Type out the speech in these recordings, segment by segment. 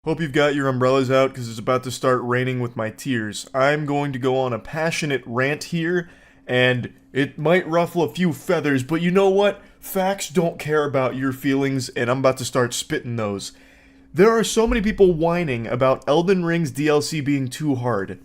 Hope you've got your umbrellas out because it's about to start raining with my tears. I'm going to go on a passionate rant here, and it might ruffle a few feathers, but you know what? Facts don't care about your feelings, and I'm about to start spitting those. There are so many people whining about Elden Ring's DLC being too hard.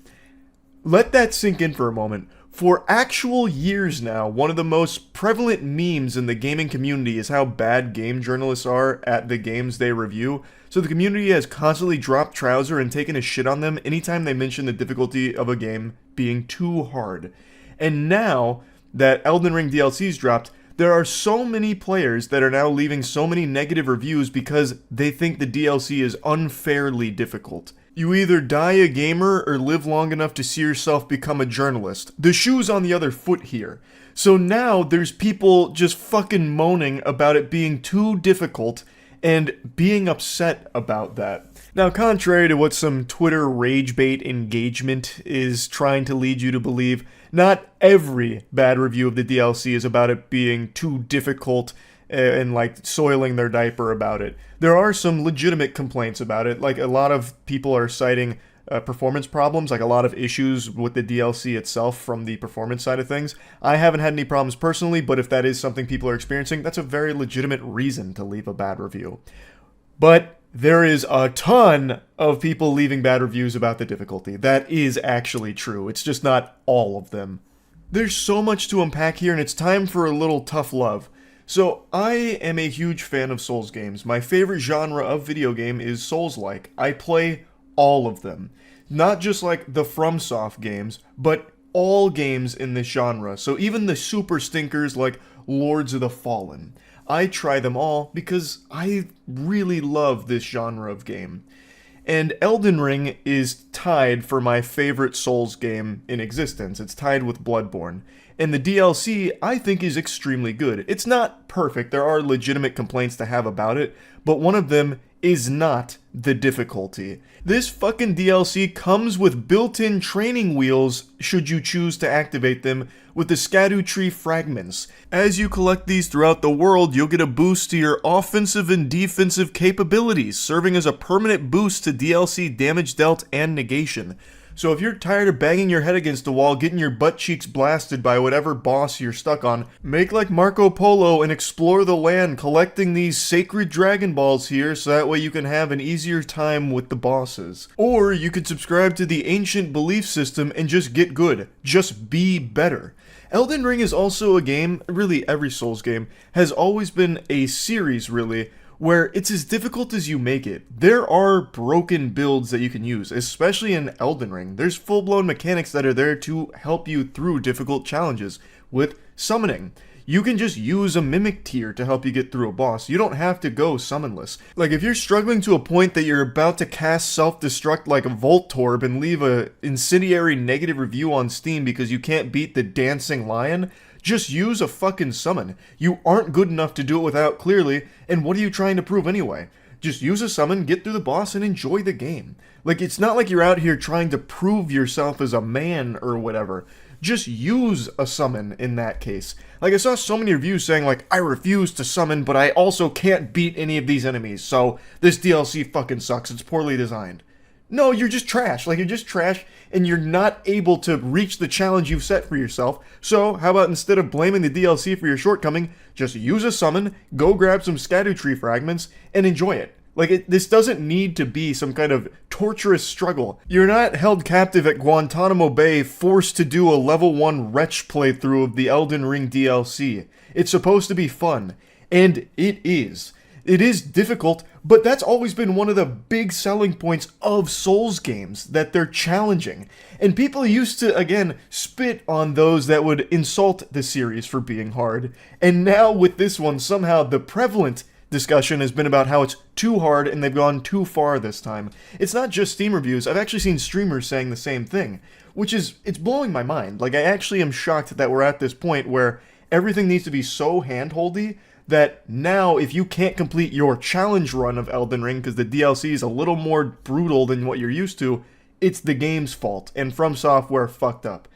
Let that sink in for a moment. For actual years now, one of the most prevalent memes in the gaming community is how bad game journalists are at the games they review. So the community has constantly dropped trouser and taken a shit on them anytime they mention the difficulty of a game being too hard. And now that Elden Ring DLC's dropped, there are so many players that are now leaving so many negative reviews because they think the DLC is unfairly difficult. You either die a gamer or live long enough to see yourself become a journalist. The shoe's on the other foot here. So now there's people just fucking moaning about it being too difficult and being upset about that. Now, contrary to what some Twitter rage bait engagement is trying to lead you to believe, not every bad review of the DLC is about it being too difficult and like soiling their diaper about it. There are some legitimate complaints about it, like a lot of people are citing performance problems, like a lot of issues with the DLC itself from the performance side of things. I haven't had any problems personally, but if that is something people are experiencing, that's a very legitimate reason to leave a bad review. But there is a ton of people leaving bad reviews about the difficulty. That is actually true. It's just not all of them. There's so much to unpack here, and it's time for a little tough love. So, I am a huge fan of Souls games. My favorite genre of video game is Souls-like. I play all of them. Not just like the FromSoft games, but all games in this genre. So even the super stinkers like Lords of the Fallen. I try them all because I really love this genre of game. And Elden Ring is tied for my favorite Souls game in existence. It's tied with Bloodborne. And the DLC, I think, is extremely good. It's not perfect. There are legitimate complaints to have about it, but one of them is not the difficulty. This fucking DLC comes with built-in training wheels should you choose to activate them with the Scadu Tree fragments. As you collect these throughout the world, you'll get a boost to your offensive and defensive capabilities, serving as a permanent boost to DLC damage dealt and negation. So if you're tired of banging your head against the wall, getting your butt cheeks blasted by whatever boss you're stuck on, make like Marco Polo and explore the land collecting these sacred Dragon Balls here so that way you can have an easier time with the bosses. Or you could subscribe to the ancient belief system and just get good. Just be better. Elden Ring is also a game, really every Souls game, has always been a series really, where it's as difficult as you make it. There are broken builds that you can use, especially in Elden Ring. There's full-blown mechanics that are there to help you through difficult challenges. With summoning, you can just use a mimic tier to help you get through a boss. You don't have to go summonless. Like if you're struggling to a point that you're about to cast self-destruct like a Voltorb and leave a incendiary negative review on Steam because you can't beat the dancing lion, just use a fucking summon. You aren't good enough to do it without, clearly, and what are you trying to prove anyway? Just use a summon, get through the boss, and enjoy the game. Like, it's not like you're out here trying to prove yourself as a man or whatever. Just use a summon in that case. Like, I saw so many reviews saying, like, I refuse to summon, but I also can't beat any of these enemies, so this DLC fucking sucks, it's poorly designed. No, you're just trash. Like, you're just trash, and you're not able to reach the challenge you've set for yourself. So, how about instead of blaming the DLC for your shortcoming, just use a summon, go grab some Scadu Tree fragments, and enjoy it. Like, this doesn't need to be some kind of torturous struggle. You're not held captive at Guantanamo Bay, forced to do a level 1 Wretch playthrough of the Elden Ring DLC. It's supposed to be fun. And it is. It is difficult, but that's always been one of the big selling points of Souls games, that they're challenging. And people used to, again, spit on those that would insult the series for being hard. And now with this one, somehow the prevalent discussion has been about how it's too hard and they've gone too far this time. It's not just Steam reviews, I've actually seen streamers saying the same thing, which is, it's blowing my mind. Like, I actually am shocked that we're at this point where everything needs to be so handholdy that now if you can't complete your challenge run of Elden Ring because the DLC is a little more brutal than what you're used to, it's the game's fault, and From Software fucked up.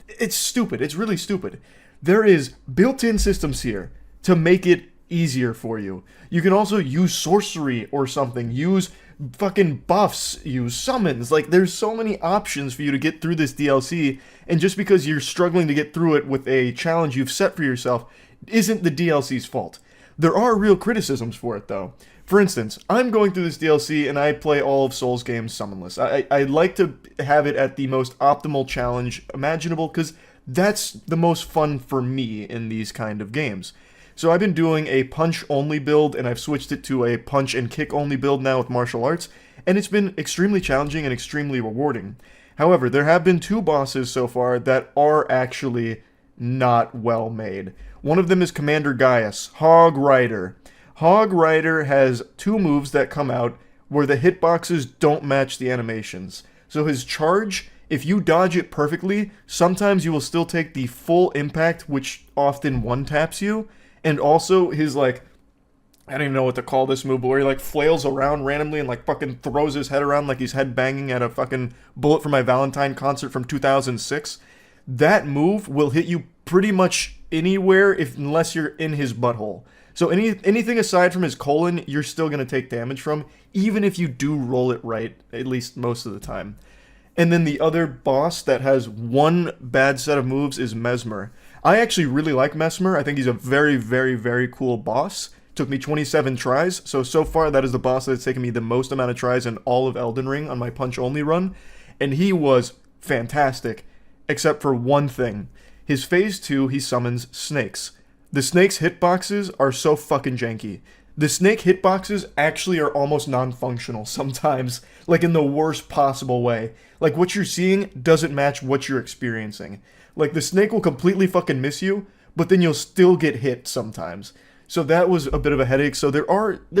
It's stupid. It's really stupid. There is built-in systems here to make it easier for you. You can also use sorcery or something. Use fucking buffs you, summons. Like, there's so many options for you to get through this DLC, and just because you're struggling to get through it with a challenge you've set for yourself isn't the DLC's fault. There are real criticisms for it, though. For instance, I'm going through this DLC and I play all of Souls games summonless. I like to have it at the most optimal challenge imaginable, because that's the most fun for me in these kind of games. So I've been doing a punch-only build, and I've switched it to a punch and kick-only build now with martial arts, and it's been extremely challenging and extremely rewarding. However, there have been 2 bosses so far that are actually not well made. One of them is Commander Gaius, Hog Rider. Hog Rider has 2 moves that come out where the hitboxes don't match the animations. So his charge, if you dodge it perfectly, sometimes you will still take the full impact, which often one-taps you. And also his, like, I don't even know what to call this move, but where he, like, flails around randomly and, like, fucking throws his head around like he's headbanging at a fucking Bullet for My Valentine concert from 2006. That move will hit you pretty much anywhere unless you're in his butthole. So anything aside from his colon, you're still going to take damage from, even if you do roll it right, at least most of the time. And then the other boss that has 1 bad set of moves is Mesmer. I actually really like Mesmer. I think he's a very, very, very cool boss. Took me 27 tries, so far that is the boss that's taken me the most amount of tries in all of Elden Ring on my punch-only run, and he was fantastic, except for one thing. His phase 2, he summons snakes. The snake's hitboxes are so fucking janky. The snake hitboxes actually are almost non-functional sometimes, like in the worst possible way. Like, what you're seeing doesn't match what you're experiencing. Like, the snake will completely fucking miss you, but then you'll still get hit sometimes. So that was a bit of a headache, so there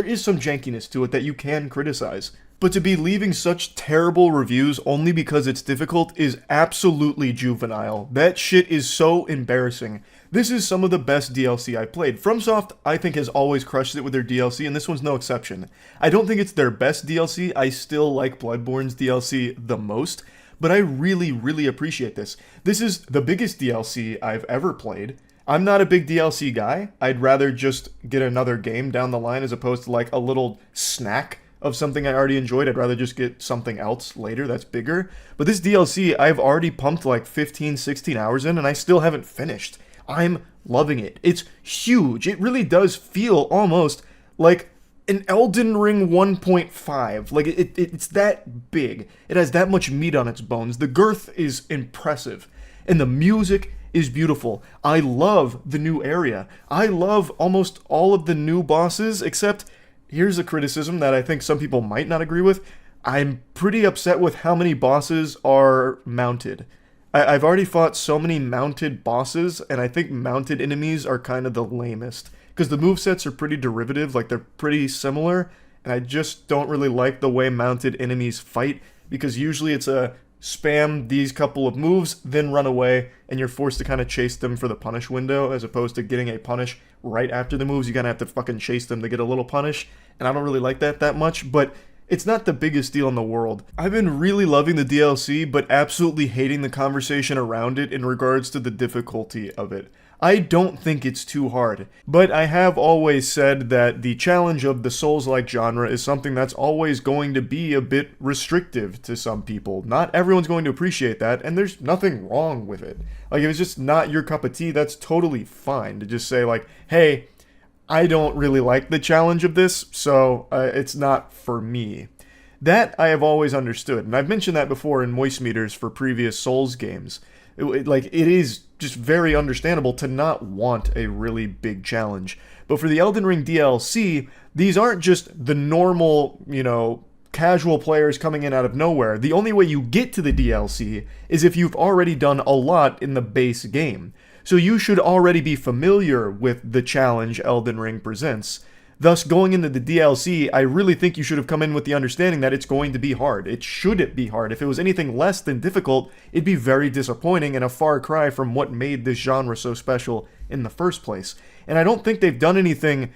is some jankiness to it that you can criticize. But to be leaving such terrible reviews only because it's difficult is absolutely juvenile. That shit is so embarrassing. This is some of the best DLC I played. FromSoft, I think, has always crushed it with their DLC, and this one's no exception. I don't think it's their best DLC. I still like Bloodborne's DLC the most, but I really, really appreciate this. This is the biggest DLC I've ever played. I'm not a big DLC guy. I'd rather just get another game down the line as opposed to like a little snack of something I already enjoyed. I'd rather just get something else later that's bigger. But this DLC, I've already pumped like 15, 16 hours in, and I still haven't finished. I'm loving it. It's huge. It really does feel almost like an Elden Ring 1.5. Like, it's that big. It has that much meat on its bones. The girth is impressive. And the music is beautiful. I love the new area. I love almost all of the new bosses, except here's a criticism that I think some people might not agree with. I'm pretty upset with how many bosses are mounted. I've already fought so many mounted bosses, and I think mounted enemies are kind of the lamest. Because the movesets are pretty derivative, like they're pretty similar, and I just don't really like the way mounted enemies fight, because usually it's a spam these couple of moves, then run away, and you're forced to kind of chase them for the punish window, as opposed to getting a punish right after the moves. You kind of have to fucking chase them to get a little punish, and I don't really like that much, but it's not the biggest deal in the world. I've been really loving the DLC, but absolutely hating the conversation around it in regards to the difficulty of it. I don't think it's too hard, but I have always said that the challenge of the Souls-like genre is something that's always going to be a bit restrictive to some people. Not everyone's going to appreciate that, and there's nothing wrong with it. Like, if it's just not your cup of tea, that's totally fine to just say, like, hey, I don't really like the challenge of this, so it's not for me. That I have always understood, and I've mentioned that before in moist meters for previous Souls games. It is just very understandable to not want a really big challenge. But for the Elden Ring DLC, these aren't just the normal, casual players coming in out of nowhere. The only way you get to the DLC is if you've already done a lot in the base game. So you should already be familiar with the challenge Elden Ring presents. Thus, going into the DLC, I really think you should have come in with the understanding that it's going to be hard. It shouldn't be hard. If it was anything less than difficult, it'd be very disappointing and a far cry from what made this genre so special in the first place. And I don't think they've done anything,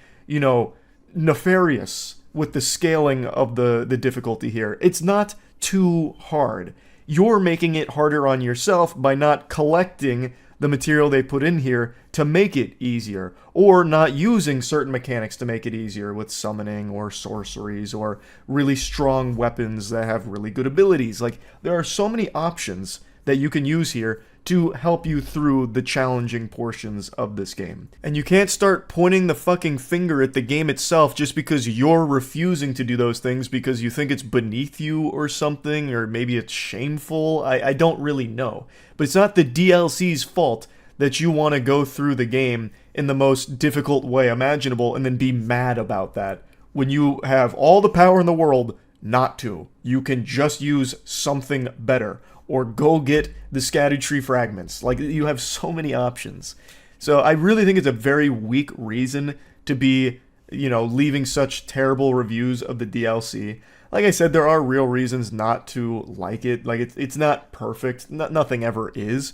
nefarious with the scaling of the difficulty here. It's not too hard. You're making it harder on yourself by not collecting the material they put in here to make it easier, or not using certain mechanics to make it easier with summoning or sorceries or really strong weapons that have really good abilities. Like, there are so many options that you can use here to help you through the challenging portions of this game. And you can't start pointing the fucking finger at the game itself just because you're refusing to do those things because you think it's beneath you or something, or maybe it's shameful. I don't really know. But it's not the DLC's fault that you want to go through the game in the most difficult way imaginable and then be mad about that when you have all the power in the world not to. You can just use something better, or go get the scattered tree fragments. Like, you have so many options. So I really think it's a very weak reason to be, leaving such terrible reviews of the DLC. Like I said, there are real reasons not to like it. Like, it's not perfect. Nothing ever is.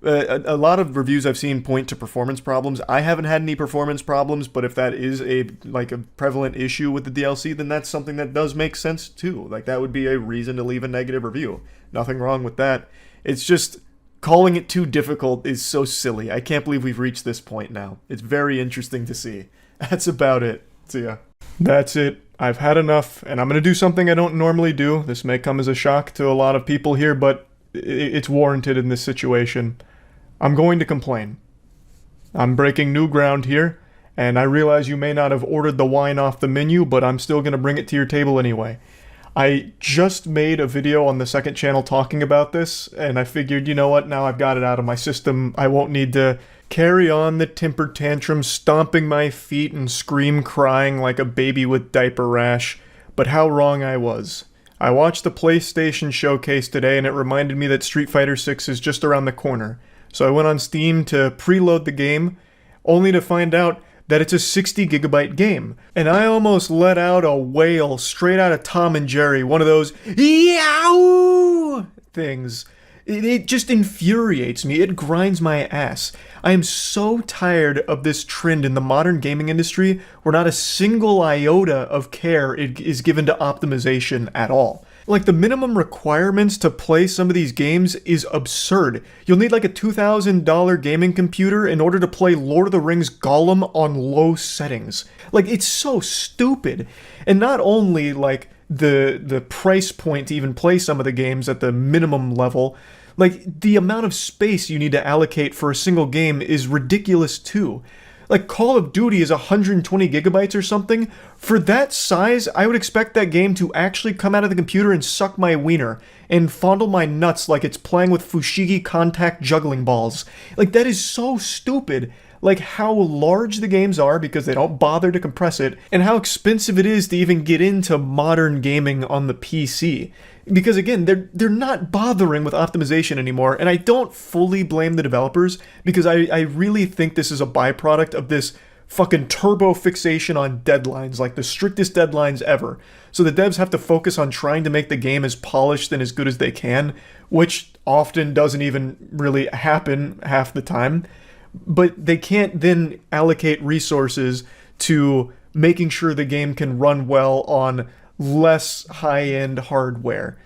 A lot of reviews I've seen point to performance problems. I haven't had any performance problems, but if that is a prevalent issue with the DLC, then that's something that does make sense too. Like, that would be a reason to leave a negative review. Nothing wrong with that. It's just calling it too difficult is so silly. I can't believe we've reached this point now. It's very interesting to see. That's about it. See ya. That's it. I've had enough, and I'm going to do something I don't normally do. This may come as a shock to a lot of people here, but it's warranted in this situation. I'm going to complain. I'm breaking new ground here, and I realize you may not have ordered the wine off the menu, but I'm still going to bring it to your table anyway. I just made a video on the second channel talking about this, and I figured, you know what, now I've got it out of my system, I won't need to carry on the temper tantrum, stomping my feet and scream crying like a baby with diaper rash. But how wrong I was. I watched the PlayStation showcase today, and it reminded me that Street Fighter 6 is just around the corner. So I went on Steam to preload the game, only to find out that it's a 60 gigabyte game. And I almost let out a wail straight out of Tom and Jerry, one of those yow things. It just infuriates me. It grinds my ass. I am so tired of this trend in the modern gaming industry where not a single iota of care is given to optimization at all. Like, the minimum requirements to play some of these games is absurd. You'll need like a $2,000 gaming computer in order to play Lord of the Rings Gollum on low settings. Like, it's so stupid. And not only like the price point to even play some of the games at the minimum level, like, the amount of space you need to allocate for a single game is ridiculous too. Like, Call of Duty is 120 gigabytes or something. For that size, I would expect that game to actually come out of the computer and suck my wiener and fondle my nuts like it's playing with Fushigi contact juggling balls. Like, that is so stupid. Like, how large the games are because they don't bother to compress it, and how expensive it is to even get into modern gaming on the PC. Because again, they're not bothering with optimization anymore, and I don't fully blame the developers, because I really think this is a byproduct of this fucking turbo fixation on deadlines, like the strictest deadlines ever. So the devs have to focus on trying to make the game as polished and as good as they can, which often doesn't even really happen half the time. But they can't then allocate resources to making sure the game can run well on less high-end hardware.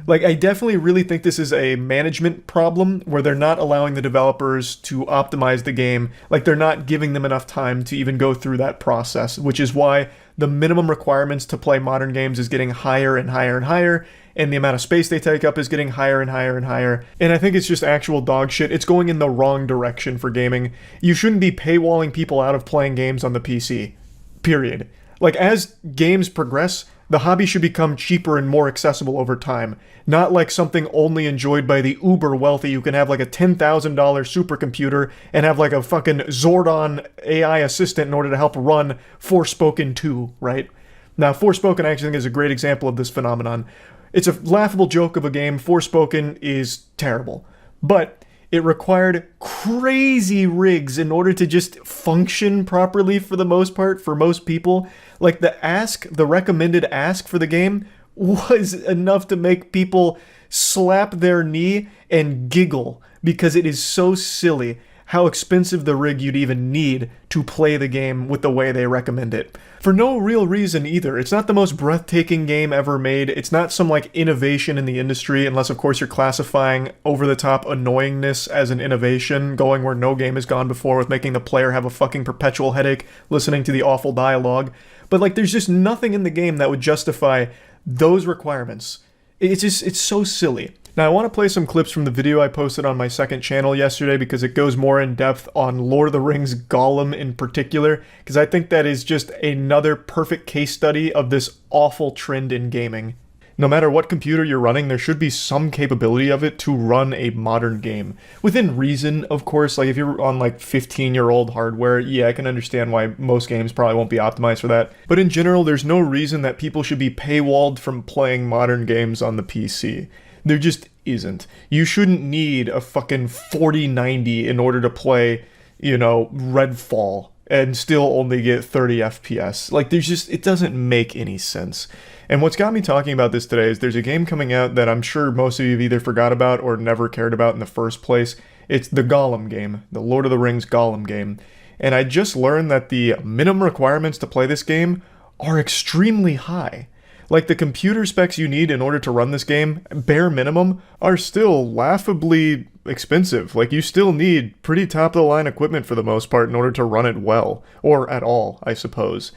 Like, I definitely really think this is a management problem where they're not allowing the developers to optimize the game. Like, they're not giving them enough time to even go through that process, which is why the minimum requirements to play modern games is getting higher and higher and higher, and the amount of space they take up is getting higher and higher and higher. And I think it's just actual dog shit. It's going in the wrong direction for gaming. You shouldn't be paywalling people out of playing games on the PC. Period. Like, as games progress, the hobby should become cheaper and more accessible over time. Not like something only enjoyed by the uber wealthy who can have like a $10,000 supercomputer and have like a fucking Zordon AI assistant in order to help run Forspoken 2, right? Now, Forspoken I actually think is a great example of this phenomenon. It's a laughable joke of a game. Forspoken is terrible. But it required crazy rigs in order to just function properly for the most part, for most people. Like, the recommended ask for the game was enough to make people slap their knee and giggle because it is so silly how expensive the rig you'd even need to play the game with the way they recommend it. For no real reason either. It's not the most breathtaking game ever made. It's not some like innovation in the industry, unless of course you're classifying over-the-top annoyingness as an innovation, going where no game has gone before with making the player have a fucking perpetual headache listening to the awful dialogue. But like there's just nothing in the game that would justify those requirements. It's so silly. Now I want to play some clips from the video I posted on my second channel yesterday because it goes more in depth on Lord of the Rings Gollum in particular, because I think that is just another perfect case study of this awful trend in gaming. No matter what computer you're running, there should be some capability of it to run a modern game. Within reason, of course. Like if you're on like 15-year-old hardware, yeah, I can understand why most games probably won't be optimized for that. But in general, there's no reason that people should be paywalled from playing modern games on the PC. There just isn't. You shouldn't need a fucking 4090 in order to play, you know, Redfall and still only get 30 FPS. Like there's just, it doesn't make any sense. And what's got me talking about this today is there's a game coming out that I'm sure most of you have either forgot about or never cared about in the first place. It's the Gollum game, the Lord of the Rings Gollum game. And I just learned that the minimum requirements to play this game are extremely high. Like the computer specs you need in order to run this game, bare minimum, are still laughably expensive. Like you still need pretty top-of-the-line equipment for the most part in order to run it well. Or at all, I suppose.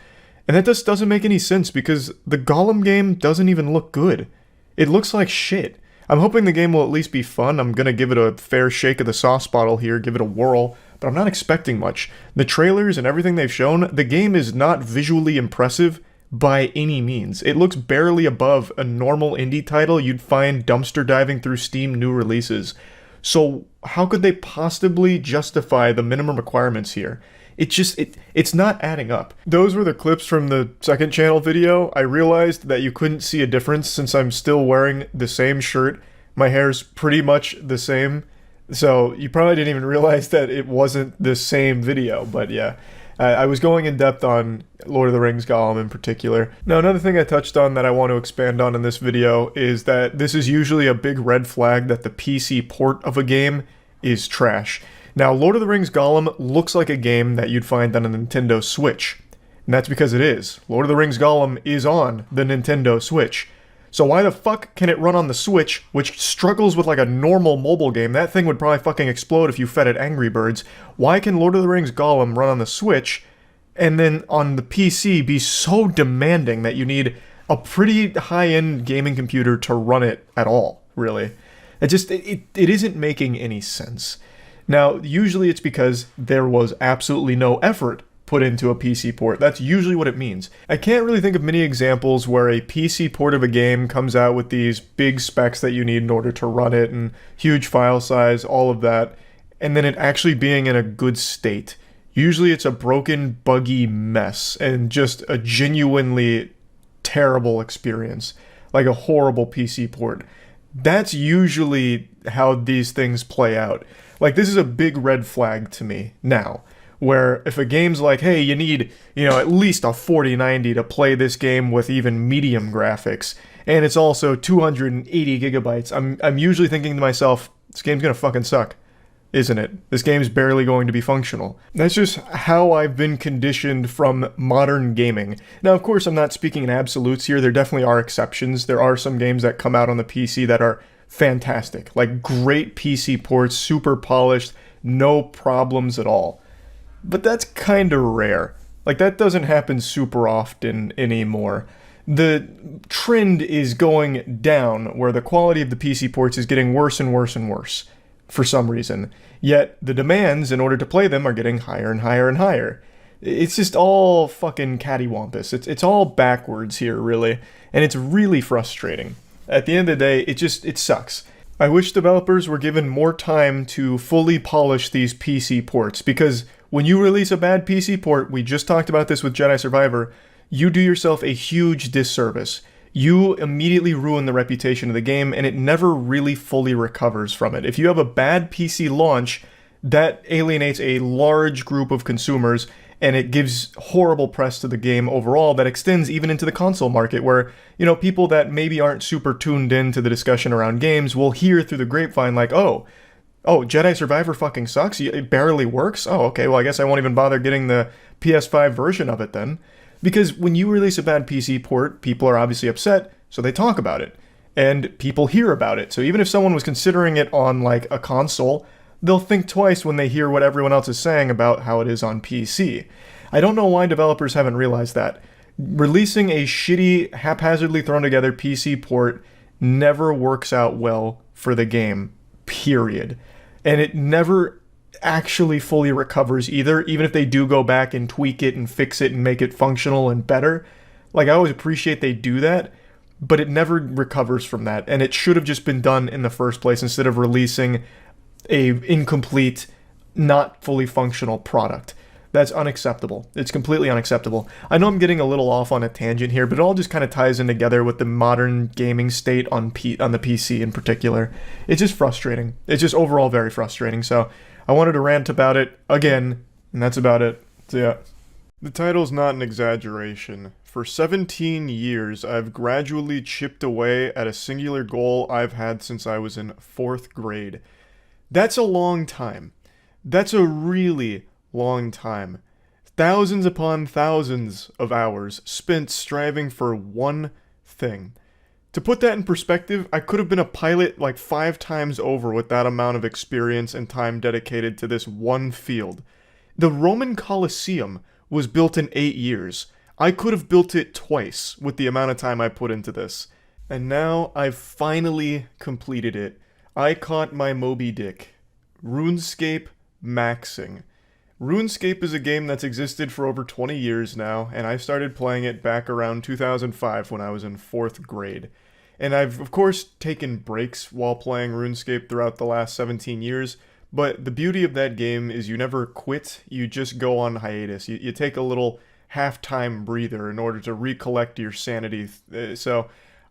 And that just doesn't make any sense because the Gollum game doesn't even look good. It looks like shit. I'm hoping the game will at least be fun. I'm gonna give it a fair shake of the sauce bottle here, give it a whirl, but I'm not expecting much. The trailers and everything they've shown, the game is not visually impressive by any means. It looks barely above a normal indie title you'd find dumpster diving through Steam new releases. So how could they possibly justify the minimum requirements here? It's not adding up. Those were the clips from the second channel video. I realized that you couldn't see a difference since I'm still wearing the same shirt. My hair's pretty much the same. So you probably didn't even realize that it wasn't the same video, but yeah. I was going in depth on Lord of the Rings Gollum in particular. Now another thing I touched on that I want to expand on in this video is that this is usually a big red flag that the PC port of a game is trash. Now, Lord of the Rings Gollum looks like a game that you'd find on a Nintendo Switch. And that's because it is. Lord of the Rings Gollum is on the Nintendo Switch. So why the fuck can it run on the Switch, which struggles with like a normal mobile game? That thing would probably fucking explode if you fed it Angry Birds. Why can Lord of the Rings Gollum run on the Switch, and then on the PC be so demanding that you need a pretty high-end gaming computer to run it at all, really? It isn't making any sense. Now, usually it's because there was absolutely no effort put into a PC port. That's usually what it means. I can't really think of many examples where a PC port of a game comes out with these big specs that you need in order to run it, and huge file size, all of that, and then it actually being in a good state. Usually it's a broken, buggy mess, and just a genuinely terrible experience. Like a horrible PC port. That's usually how these things play out. Like, this is a big red flag to me now, where if a game's like, hey, you need, at least a 4090 to play this game with even medium graphics, and it's also 280 gigabytes, I'm usually thinking to myself, this game's gonna fucking suck, isn't it? This game's barely going to be functional. That's just how I've been conditioned from modern gaming. Now, of course, I'm not speaking in absolutes here. There definitely are exceptions. There are some games that come out on the PC that are fantastic, like great PC ports, super polished, no problems at all. But that's kind of rare. Like, that doesn't happen super often anymore. The trend is going down, where the quality of the PC ports is getting worse and worse and worse, for some reason. Yet, the demands in order to play them are getting higher and higher and higher. It's just all fucking cattywampus. It's all backwards here, really, and it's really frustrating. At the end of the day, it sucks. I wish developers were given more time to fully polish these PC ports, because when you release a bad PC port, we just talked about this with Jedi Survivor, you do yourself a huge disservice. You immediately ruin the reputation of the game, and it never really fully recovers from it. If you have a bad PC launch, that alienates a large group of consumers, and it gives horrible press to the game overall that extends even into the console market, where, people that maybe aren't super tuned in to the discussion around games will hear through the grapevine like, oh, Oh, Jedi Survivor fucking sucks? It barely works? Oh, okay, well, I guess I won't even bother getting the PS5 version of it then. Because when you release a bad PC port, people are obviously upset, so they talk about it. And people hear about it. So even if someone was considering it on, like, a console, they'll think twice when they hear what everyone else is saying about how it is on PC. I don't know why developers haven't realized that. Releasing a shitty, haphazardly thrown together PC port never works out well for the game, period. And it never actually fully recovers either, even if they do go back and tweak it and fix it and make it functional and better. Like, I always appreciate they do that, but it never recovers from that, and it should have just been done in the first place instead of releasing a incomplete, not fully functional product. That's unacceptable. It's completely unacceptable. I know I'm getting a little off on a tangent here, but it all just kind of ties in together with the modern gaming state on the PC in particular. It's just frustrating. It's just overall very frustrating. So I wanted to rant about it again, and that's about it. So yeah. The title's not an exaggeration. For 17 years, I've gradually chipped away at a singular goal I've had since I was in 4th grade. That's a long time. That's a really long time. Thousands upon thousands of hours spent striving for one thing. To put that in perspective, I could have been a pilot like 5 times over with that amount of experience and time dedicated to this one field. The Roman Colosseum was built in 8 years. I could have built it twice with the amount of time I put into this. And now I've finally completed it. I caught my Moby Dick. RuneScape maxing. RuneScape is a game that's existed for over 20 years now, and I started playing it back around 2005 when I was in 4th grade. And I've, of course, taken breaks while playing RuneScape throughout the last 17 years, but the beauty of that game is you never quit, you just go on hiatus. You take a little half-time breather in order to recollect your sanity. So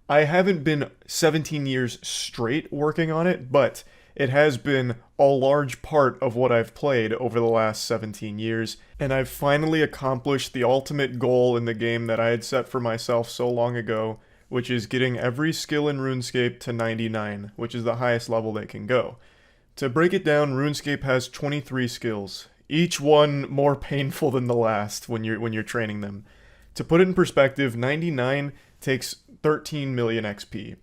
I haven't been 17 years straight working on it, but it has been a large part of what I've played over the last 17 years, and I've finally accomplished the ultimate goal in the game that I had set for myself so long ago, which is getting every skill in RuneScape to 99, which is the highest level they can go. To break it down, RuneScape has 23 skills, each one more painful than the last when you're training them. To put it in perspective, 99 takes 13 million XP,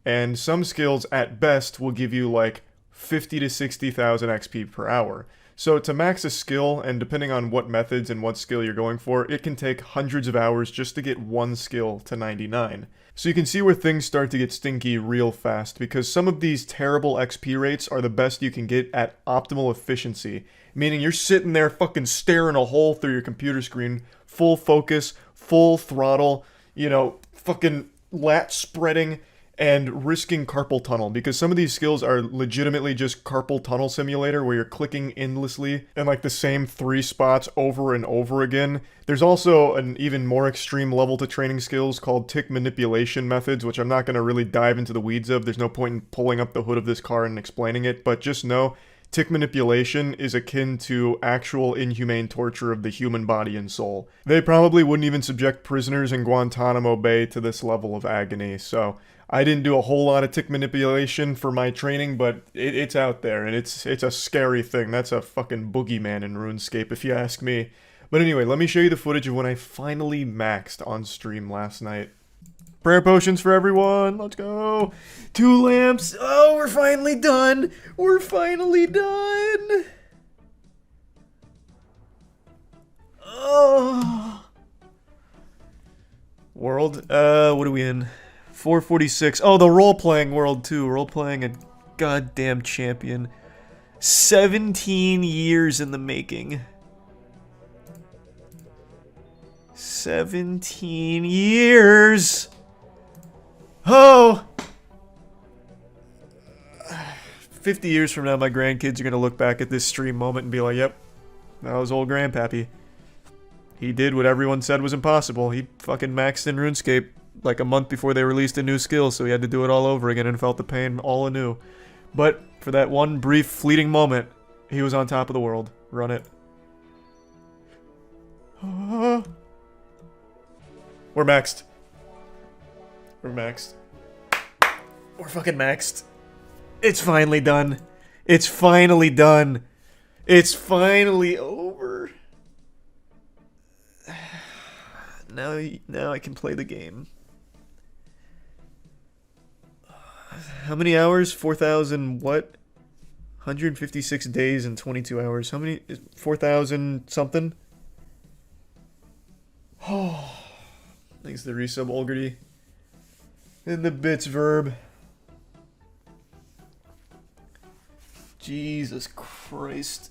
and some skills at best will give you like 50 to 60,000 XP per hour. So to max a skill, and depending on what methods and what skill you're going for, it can take hundreds of hours just to get one skill to 99. So you can see where things start to get stinky real fast, because some of these terrible XP rates are the best you can get at optimal efficiency, meaning you're sitting there fucking staring a hole through your computer screen, full focus, full throttle, fucking lat spreading, and risking carpal tunnel, because some of these skills are legitimately just carpal tunnel simulator where you're clicking endlessly in like the same 3 spots over and over again. There's also an even more extreme level to training skills called tick manipulation methods, which I'm not going to really dive into the weeds of. There's no point in pulling up the hood of this car and explaining it, but just know tick manipulation is akin to actual inhumane torture of the human body and soul. They probably wouldn't even subject prisoners in Guantanamo Bay to this level of agony, so I didn't do a whole lot of tick manipulation for my training, but it's out there, and it's a scary thing. That's a fucking boogeyman in RuneScape, if you ask me. But anyway, let me show you the footage of when I finally maxed on stream last night. Prayer potions for everyone. Let's go. 2 lamps. Oh, we're finally done. We're finally done. Oh. World. What are we in? 446. Oh, the role-playing world, too. Role-playing a goddamn champion. 17 years in the making. 17 years! Oh! 50 years from now, my grandkids are gonna look back at this stream moment and be like, yep, that was old Grandpappy. He did what everyone said was impossible. He fucking maxed in RuneScape like a month before they released a new skill, so he had to do it all over again and felt the pain all anew. But for that one brief, fleeting moment, he was on top of the world. Run it. We're maxed. We're maxed. We're fucking maxed. It's finally done. It's finally done. It's finally over. Now I can play the game. How many hours? 4,000 what? 156 days and 22 hours. How many? 4,000 something? Oh, thanks to the resub, Olgerty. And the bits verb. Jesus Christ.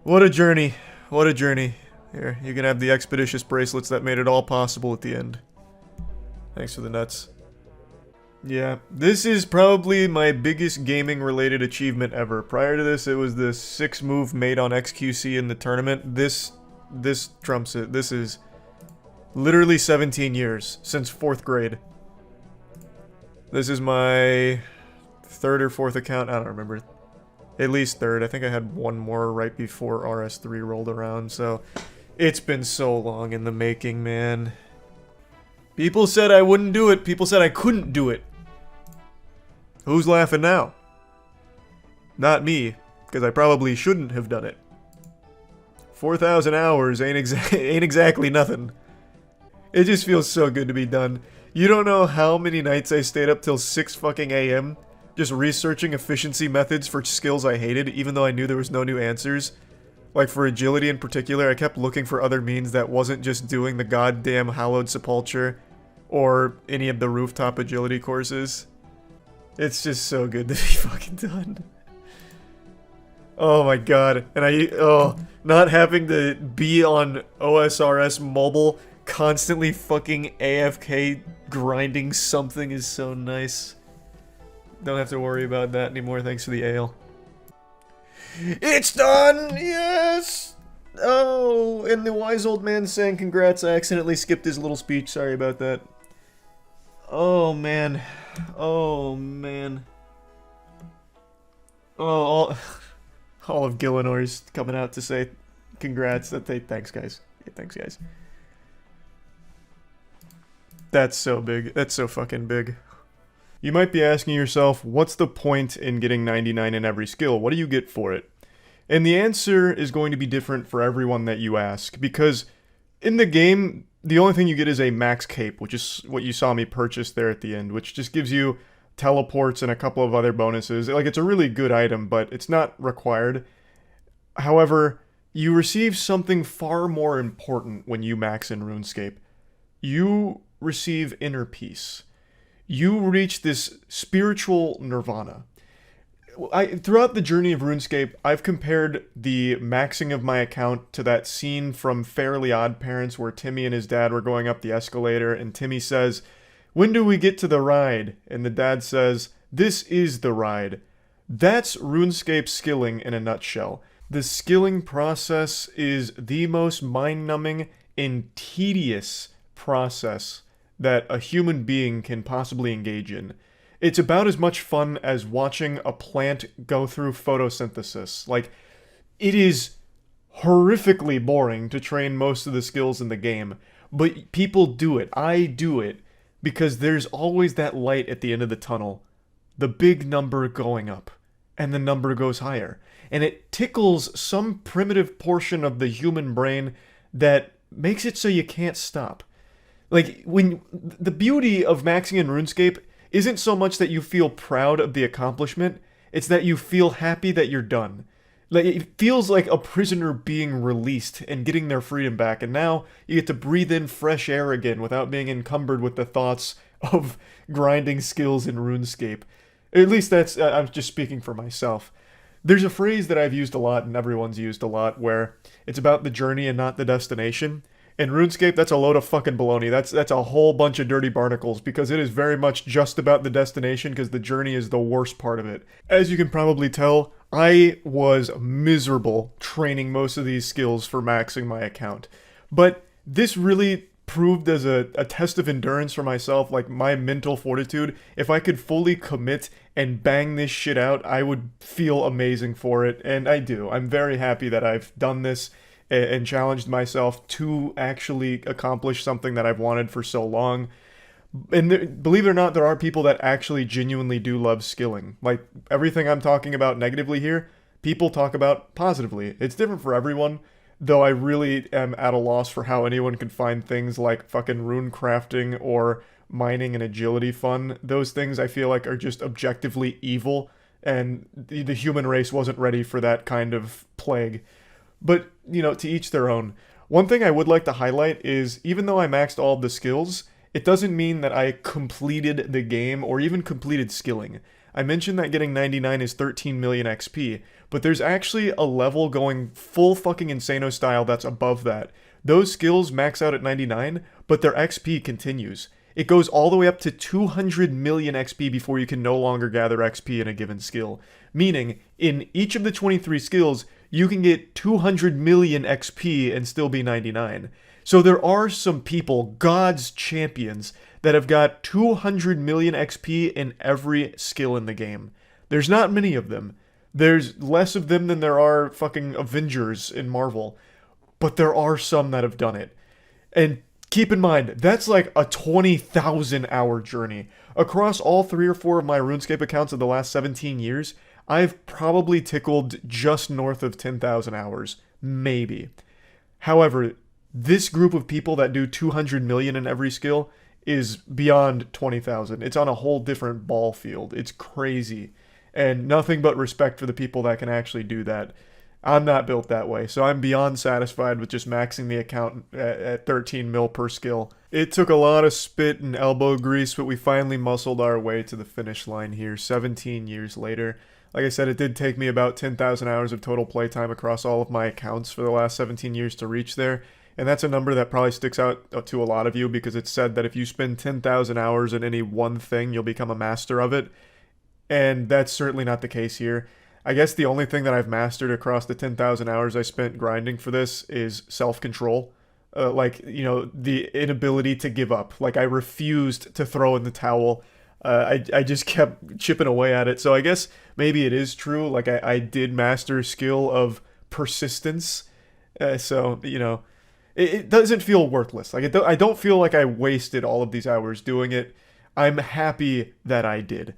What a journey. What a journey. Here, you can have the expeditious bracelets that made it all possible at the end. Thanks for the nuts. Yeah, this is probably my biggest gaming-related achievement ever. Prior to this, it was the 6 move made on XQC in the tournament. This trumps it. This is literally 17 years since 4th grade. This is my 3rd or 4th account. I don't remember. At least 3rd. I think I had one more right before RS3 rolled around, so it's been so long in the making, man. People said I wouldn't do it. People said I couldn't do it. Who's laughing now? Not me, because I probably shouldn't have done it. 4,000 hours ain't exactly nothing. It just feels so good to be done. You don't know how many nights I stayed up till 6 fucking AM just researching efficiency methods for skills I hated, even though I knew there was no new answers. Like for agility in particular, I kept looking for other means that wasn't just doing the goddamn Hallowed Sepulchre or any of the rooftop agility courses. It's just so good to be fucking done. Oh my god. And not having to be on OSRS mobile, constantly fucking AFK grinding something is so nice. Don't have to worry about that anymore thanks to the ale. It's done! Yes! Oh, and the wise old man saying congrats. I accidentally skipped his little speech. Sorry about that. Oh, man. Oh, man. Oh, all of Gillenor's coming out to say congrats. Thanks, guys. Yeah, thanks, guys. That's so big. That's so fucking big. You might be asking yourself, what's the point in getting 99 in every skill? What do you get for it? And the answer is going to be different for everyone that you ask, because in the game, the only thing you get is a max cape, which is what you saw me purchase there at the end, which just gives you teleports and a couple of other bonuses. Like, it's a really good item, but it's not required. However, you receive something far more important when you max in RuneScape. You receive inner peace. You reach this spiritual nirvana. Throughout the journey of RuneScape, I've compared the maxing of my account to that scene from Fairly Odd Parents where Timmy and his dad were going up the escalator and Timmy says, "When do we get to the ride?" And the dad says, "This is the ride." That's RuneScape skilling in a nutshell. The skilling process is the most mind-numbing and tedious process that a human being can possibly engage in. It's about as much fun as watching a plant go through photosynthesis. Like, it is horrifically boring to train most of the skills in the game, but people do it. I do it because there's always that light at the end of the tunnel. The big number going up, and the number goes higher. And it tickles some primitive portion of the human brain that makes it so you can't stop. Like, when the beauty of maxing in RuneScape isn't so much that you feel proud of the accomplishment, it's that you feel happy that you're done. Like, it feels like a prisoner being released and getting their freedom back, and now you get to breathe in fresh air again without being encumbered with the thoughts of grinding skills in RuneScape. At least that's, I'm just speaking for myself. There's a phrase that I've used a lot and everyone's used a lot where it's about the journey and not the destination. In RuneScape, that's a load of fucking baloney. That's a whole bunch of dirty barnacles, because it is very much just about the destination, because the journey is the worst part of it. As you can probably tell, I was miserable training most of these skills for maxing my account. But this really proved as a test of endurance for myself, like my mental fortitude. If I could fully commit and bang this shit out, I would feel amazing for it, and I do. I'm very happy that I've done this and challenged myself to actually accomplish something that I've wanted for so long. And believe it or not, there are people that actually genuinely do love skilling. Like everything I'm talking about negatively here, people talk about positively. It's different for everyone, though I really am at a loss for how anyone can find things like fucking rune crafting or mining and agility fun. Those things I feel like are just objectively evil, and the human race wasn't ready for that kind of plague. But, to each their own. One thing I would like to highlight is even though I maxed all of the skills, it doesn't mean that I completed the game or even completed skilling. I mentioned that getting 99 is 13 million XP, but there's actually a level going full fucking Insano style that's above that. Those skills max out at 99, but their XP continues. It goes all the way up to 200 million XP before you can no longer gather XP in a given skill. Meaning, in each of the 23 skills, you can get 200 million XP and still be 99. So there are some people, God's champions, that have got 200 million XP in every skill in the game. There's not many of them. There's less of them than there are fucking Avengers in Marvel. But there are some that have done it. And keep in mind, that's like a 20,000 hour journey. Across all 3 or 4 of my RuneScape accounts of the last 17 years, I've probably tickled just north of 10,000 hours. Maybe. However, this group of people that do 200 million in every skill is beyond 20,000. It's on a whole different ball field. It's crazy. And nothing but respect for the people that can actually do that. I'm not built that way, so I'm beyond satisfied with just maxing the account at 13 mil per skill. It took a lot of spit and elbow grease, but we finally muscled our way to the finish line here 17 years later. Like I said, it did take me about 10,000 hours of total playtime across all of my accounts for the last 17 years to reach there. And that's a number that probably sticks out to a lot of you because it's said that if you spend 10,000 hours in any one thing, you'll become a master of it. And that's certainly not the case here. I guess the only thing that I've mastered across the 10,000 hours I spent grinding for this is self-control. The inability to give up. Like, I refused to throw in the towel. I just kept chipping away at it. So I guess maybe it is true. Like, I did master a skill of persistence. It doesn't feel worthless. Like, I don't feel like I wasted all of these hours doing it. I'm happy that I did.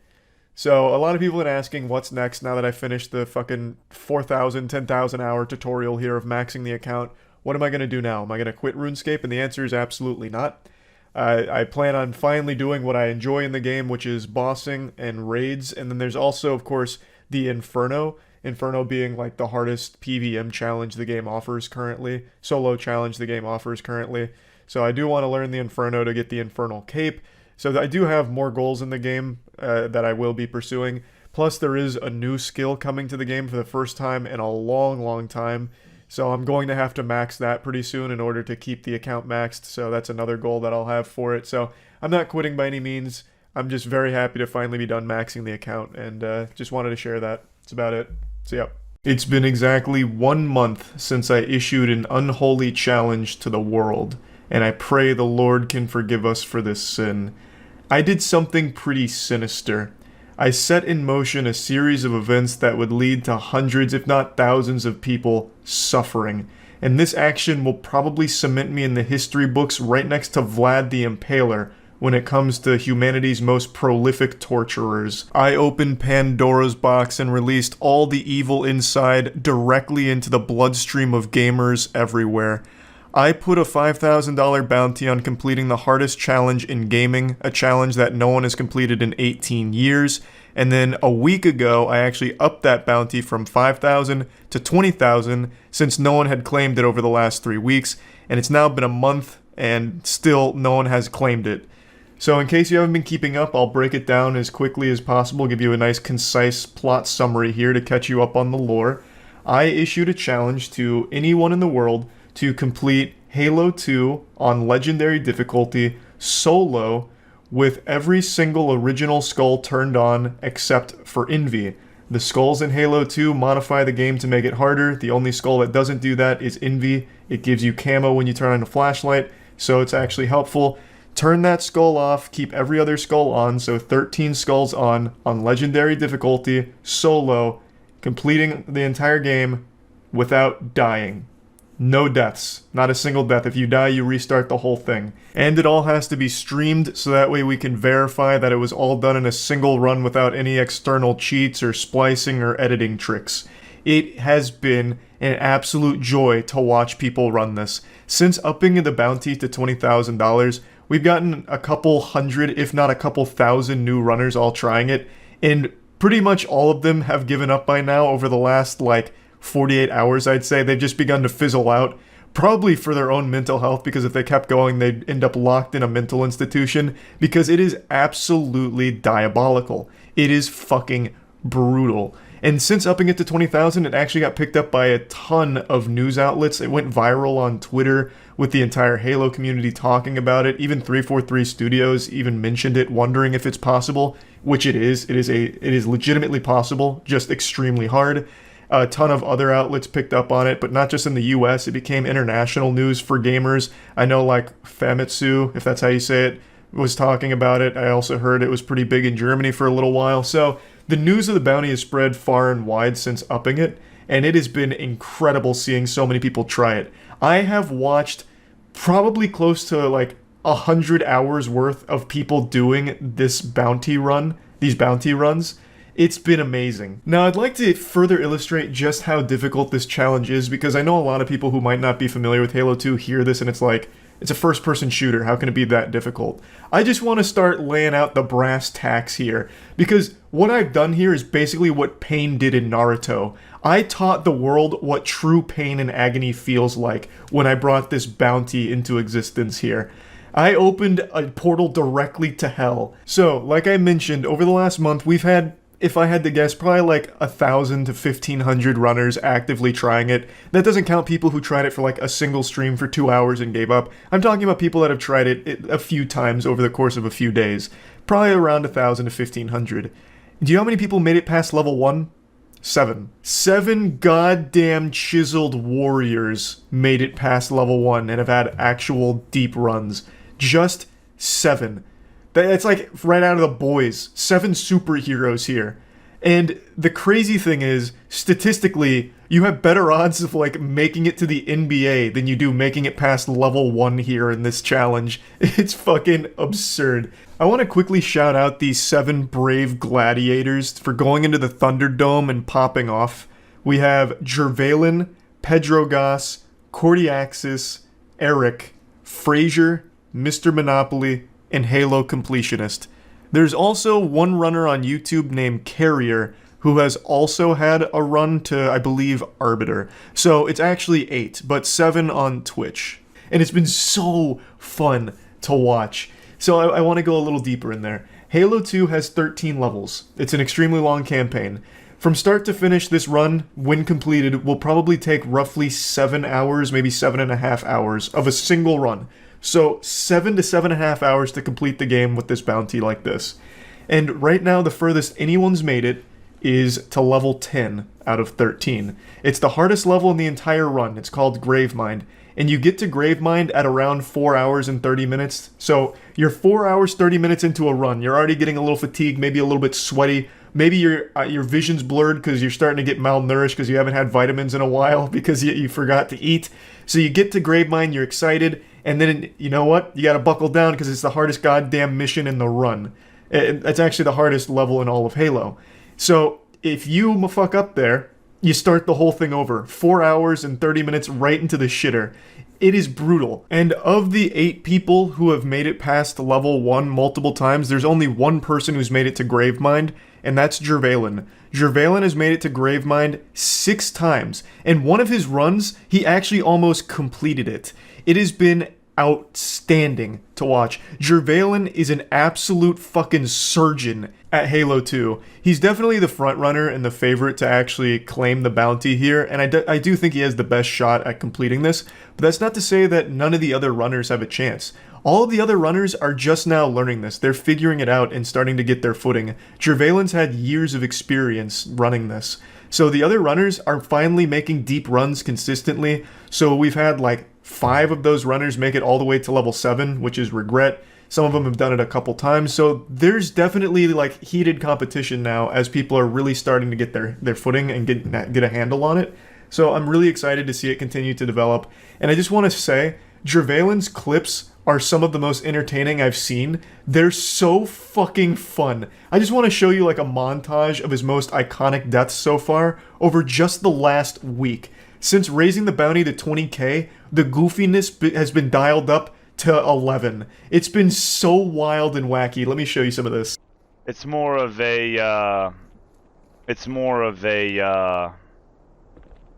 So a lot of people have been asking what's next now that I finished the fucking 4,000, 10,000 hour tutorial here of maxing the account. What am I going to do now? Am I going to quit RuneScape? And the answer is absolutely not. I plan on finally doing what I enjoy in the game, which is bossing and raids. And then there's also, of course, the Inferno. Inferno being like the hardest PVM challenge the game offers currently. Solo challenge the game offers currently. So I do want to learn the Inferno to get the Infernal Cape. So I do have more goals in the game that I will be pursuing. Plus there is a new skill coming to the game for the first time in a long, long time. So I'm going to have to max that pretty soon in order to keep the account maxed. So that's another goal that I'll have for it. So I'm not quitting by any means. I'm just very happy to finally be done maxing the account. And just wanted to share that. That's about it. So yeah. It's been exactly 1 month since I issued an unholy challenge to the world. And I pray the Lord can forgive us for this sin. I did something pretty sinister. I set in motion a series of events that would lead to hundreds, if not thousands, of people suffering. And this action will probably cement me in the history books right next to Vlad the Impaler when it comes to humanity's most prolific torturers. I opened Pandora's box and released all the evil inside directly into the bloodstream of gamers everywhere. I put a $5,000 bounty on completing the hardest challenge in gaming, a challenge that no one has completed in 18 years, and then a week ago I actually upped that bounty from $5,000 to $20,000 since no one had claimed it over the last 3 weeks, and it's now been a month and still no one has claimed it. So in case you haven't been keeping up, I'll break it down as quickly as possible, give you a nice concise plot summary here to catch you up on the lore. I issued a challenge to anyone in the world to complete Halo 2 on Legendary difficulty solo with every single original skull turned on except for Envy. The skulls in Halo 2 modify the game to make it harder. The only skull that doesn't do that is Envy. It gives you camo when you turn on a flashlight, so it's actually helpful. Turn that skull off, keep every other skull on, so 13 skulls on Legendary difficulty, solo, completing the entire game without dying. No deaths. Not a single death. If you die, you restart the whole thing. And it all has to be streamed, so that way we can verify that it was all done in a single run without any external cheats or splicing or editing tricks. It has been an absolute joy to watch people run this. Since upping the bounty to $20,000, we've gotten a couple hundred, if not a couple thousand new runners all trying it, and pretty much all of them have given up by now over the last, 48 hours, I'd say. They've just begun to fizzle out, probably for their own mental health, because if they kept going, they'd end up locked in a mental institution, because it is absolutely diabolical. It is fucking brutal. And since upping it to 20,000, it actually got picked up by a ton of news outlets. It went viral on Twitter with the entire Halo community talking about it. Even 343 Studios even mentioned it, wondering if it's possible, which it is. It is legitimately possible, just extremely hard. A ton of other outlets picked up on it, but not just in the US. It became international news for gamers. I know, Famitsu, if that's how you say it, was talking about it. I also heard it was pretty big in Germany for a little while. So the news of the bounty has spread far and wide since upping it, and it has been incredible seeing so many people try it. I have watched probably close to 100 hours worth of people doing this bounty run, these bounty runs. It's been amazing. Now, I'd like to further illustrate just how difficult this challenge is, because I know a lot of people who might not be familiar with Halo 2 hear this and it's like, it's a first-person shooter, how can it be that difficult? I just want to start laying out the brass tacks here, because what I've done here is basically what Pain did in Naruto. I taught the world what true pain and agony feels like when I brought this bounty into existence here. I opened a portal directly to hell. So, like I mentioned, over the last month, we've had, if I had to guess, probably 1,000 to 1,500 runners actively trying it. That doesn't count people who tried it for a single stream for 2 hours and gave up. I'm talking about people that have tried it a few times over the course of a few days. Probably around 1,000 to 1,500. Do you know how many people made it past level 1? 7. 7 goddamn chiseled warriors made it past level 1 and have had actual deep runs. Just 7. It's right out of The Boys. 7 superheroes here. And the crazy thing is, statistically, you have better odds of making it to the NBA than you do making it past level 1 here in this challenge. It's fucking absurd. I want to quickly shout out these 7 brave gladiators for going into the Thunderdome and popping off. We have Jervalen, Pedrogas, Cordiaxis, Eric, Frazier, Mr. Monopoly, and Halo Completionist. There's also one runner on YouTube named Carrier who has also had a run to, I believe, Arbiter. So it's actually 8, but 7 on Twitch. And it's been so fun to watch. So I want to go a little deeper in there. Halo 2 has 13 levels. It's an extremely long campaign. From start to finish, this run, when completed, will probably take roughly 7 hours, maybe 7.5 hours of a single run. So 7 to 7.5 hours to complete the game with this bounty like this. And right now, the furthest anyone's made it is to level 10 out of 13. It's the hardest level in the entire run. It's called Gravemind. And you get to Gravemind at around 4 hours and 30 minutes. So you're 4 hours, 30 minutes into a run. You're already getting a little fatigued, maybe a little bit sweaty. Maybe your vision's blurred because you're starting to get malnourished because you haven't had vitamins in a while because you forgot to eat. So you get to Gravemind, you're excited, and then, you know what? You gotta buckle down because it's the hardest goddamn mission in the run. It's actually the hardest level in all of Halo. So if you fuck up there, you start the whole thing over. 4 hours and 30 minutes right into the shitter. It is brutal. And of the 8 people who have made it past level 1 multiple times, there's only one person who's made it to Gravemind, and that's Jervalen. Jervalen has made it to Gravemind 6 times, and one of his runs, he actually almost completed it. It has been outstanding to watch. Jervalen is an absolute fucking surgeon at Halo 2. He's definitely the front runner and the favorite to actually claim the bounty here, and I do think he has the best shot at completing this, but that's not to say that none of the other runners have a chance. All of the other runners are just now learning this. They're figuring it out and starting to get their footing. Jervalen's had years of experience running this. So the other runners are finally making deep runs consistently. So we've had 5 of those runners make it all the way to level 7, which is Regret. Some of them have done it a couple times. So there's definitely heated competition now as people are really starting to get their footing and get a handle on it. So I'm really excited to see it continue to develop. And I just want to say, Jervalin's clips are some of the most entertaining I've seen. They're so fucking fun. I just want to show you like a montage of his most iconic deaths so far over just the last week. Since raising the bounty to 20k, the goofiness has been dialed up to 11. It's been so wild and wacky. Let me show you some of this. It's more of a,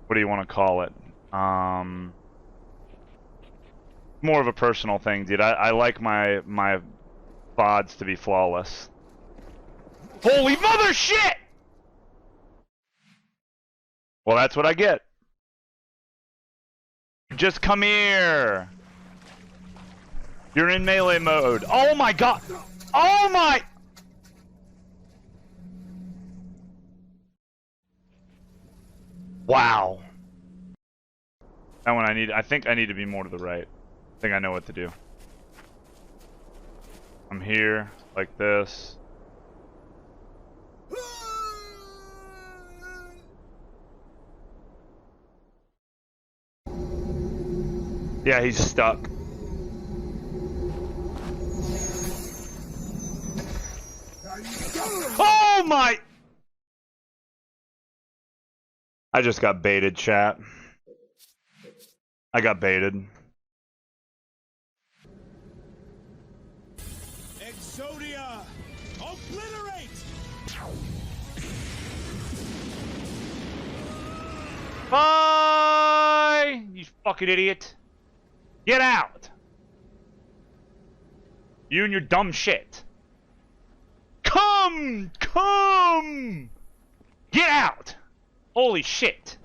what do you want to call it? More of a personal thing, dude. I like my VODs to be flawless. Holy mother shit! Well, that's what I get. Just come here. You're in melee mode. Oh my god! Oh my! Wow. That one I think I need to be more to the right. I think I know what to do. I'm here, like this. Yeah, he's stuck. Oh my! I just got baited, chat. I got baited. Exodia! Obliterate! Bye! You fucking idiot. Get out! You and your dumb shit. Come! Come! Get out! Holy shit.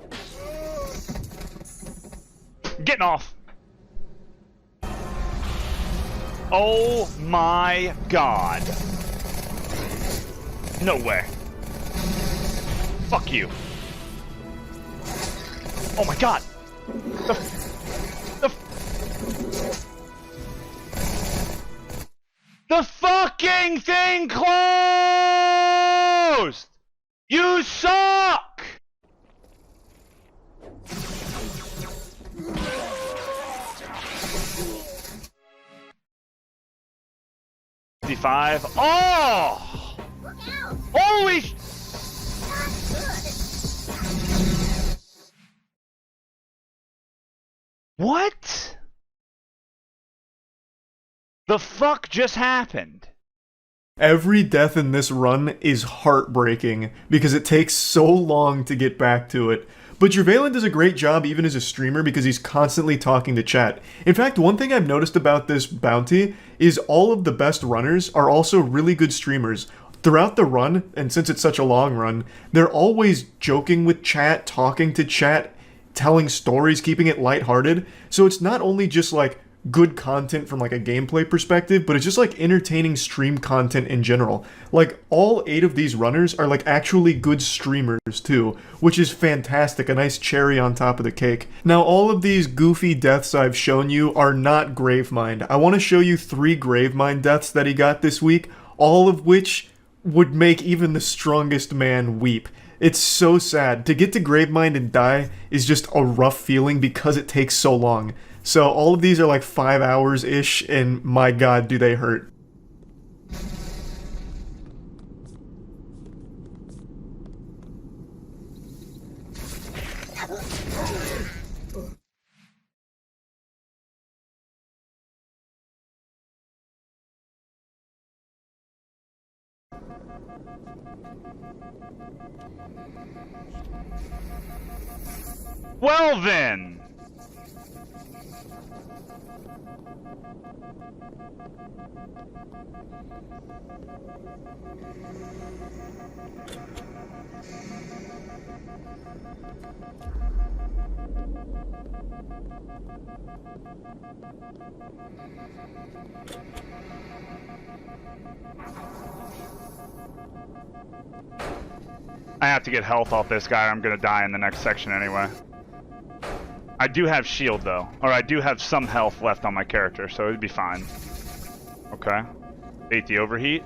Getting off. Oh my god. No way. Fuck you. Oh my god. The fucking thing closed! You suck! Oh! Holy sh... What? The fuck just happened? Every death in this run is heartbreaking because it takes so long to get back to it. But Jervalin does a great job even as a streamer because he's constantly talking to chat. In fact, one thing I've noticed about this bounty is all of the best runners are also really good streamers. Throughout the run, and since it's such a long run, they're always joking with chat, talking to chat, telling stories, keeping it lighthearted. So it's not only just like good content from like a gameplay perspective, but it's just like entertaining stream content in general. Like all 8 of these runners are like actually good streamers too, which is fantastic, a nice cherry on top of the cake. Now all of these goofy deaths I've shown you are not Gravemind. I want to show you 3 Gravemind deaths that he got this week, all of which would make even the strongest man weep. It's so sad. To get to Gravemind and die is just a rough feeling because it takes so long. So all of these are like 5 hours-ish, and my god, do they hurt. Well then! I have to get health off this guy or I'm gonna die in the next section anyway. I do have shield though, or I do have some health left on my character, so it'd be fine. Okay. Bait the overheat.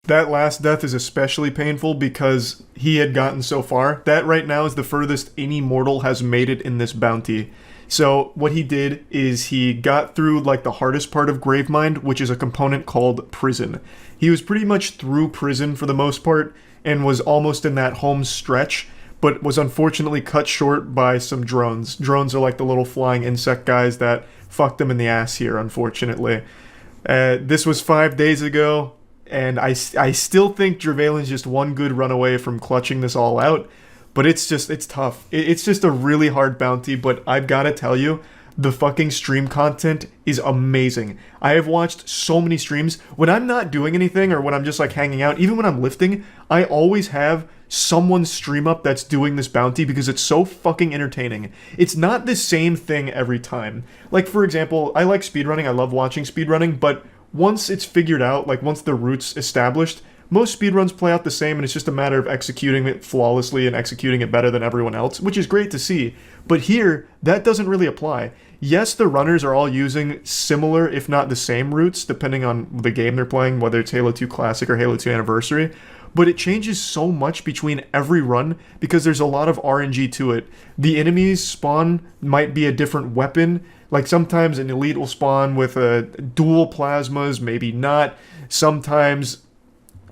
That last death is especially painful because he had gotten so far. That right now is the furthest any mortal has made it in this bounty. So what he did is he got through like the hardest part of Gravemind, which is a component called Prison. He was pretty much through Prison for the most part and was almost in that home stretch, but was unfortunately cut short by some drones. Drones are like the little flying insect guys that fucked him in the ass here, unfortunately. This was 5 days ago. And I still think Dravelin's just one good run away from clutching this all out. But it's tough. It's just a really hard bounty. But I've got to tell you, the fucking stream content is amazing. I have watched so many streams. When I'm not doing anything or when I'm just like hanging out, even when I'm lifting, I always have someone stream up that's doing this bounty because it's so fucking entertaining. It's not the same thing every time. Like, for example, I like speedrunning. I love watching speedrunning, but once it's figured out, like once the route's established, most speedruns play out the same and it's just a matter of executing it flawlessly and executing it better than everyone else, which is great to see. But here, that doesn't really apply. Yes, the runners are all using similar, if not the same routes, depending on the game they're playing, whether it's Halo 2 Classic or Halo 2 Anniversary, but it changes so much between every run because there's a lot of RNG to it. The enemies spawn might be a different weapon. Like sometimes an elite will spawn with dual plasmas, maybe not. Sometimes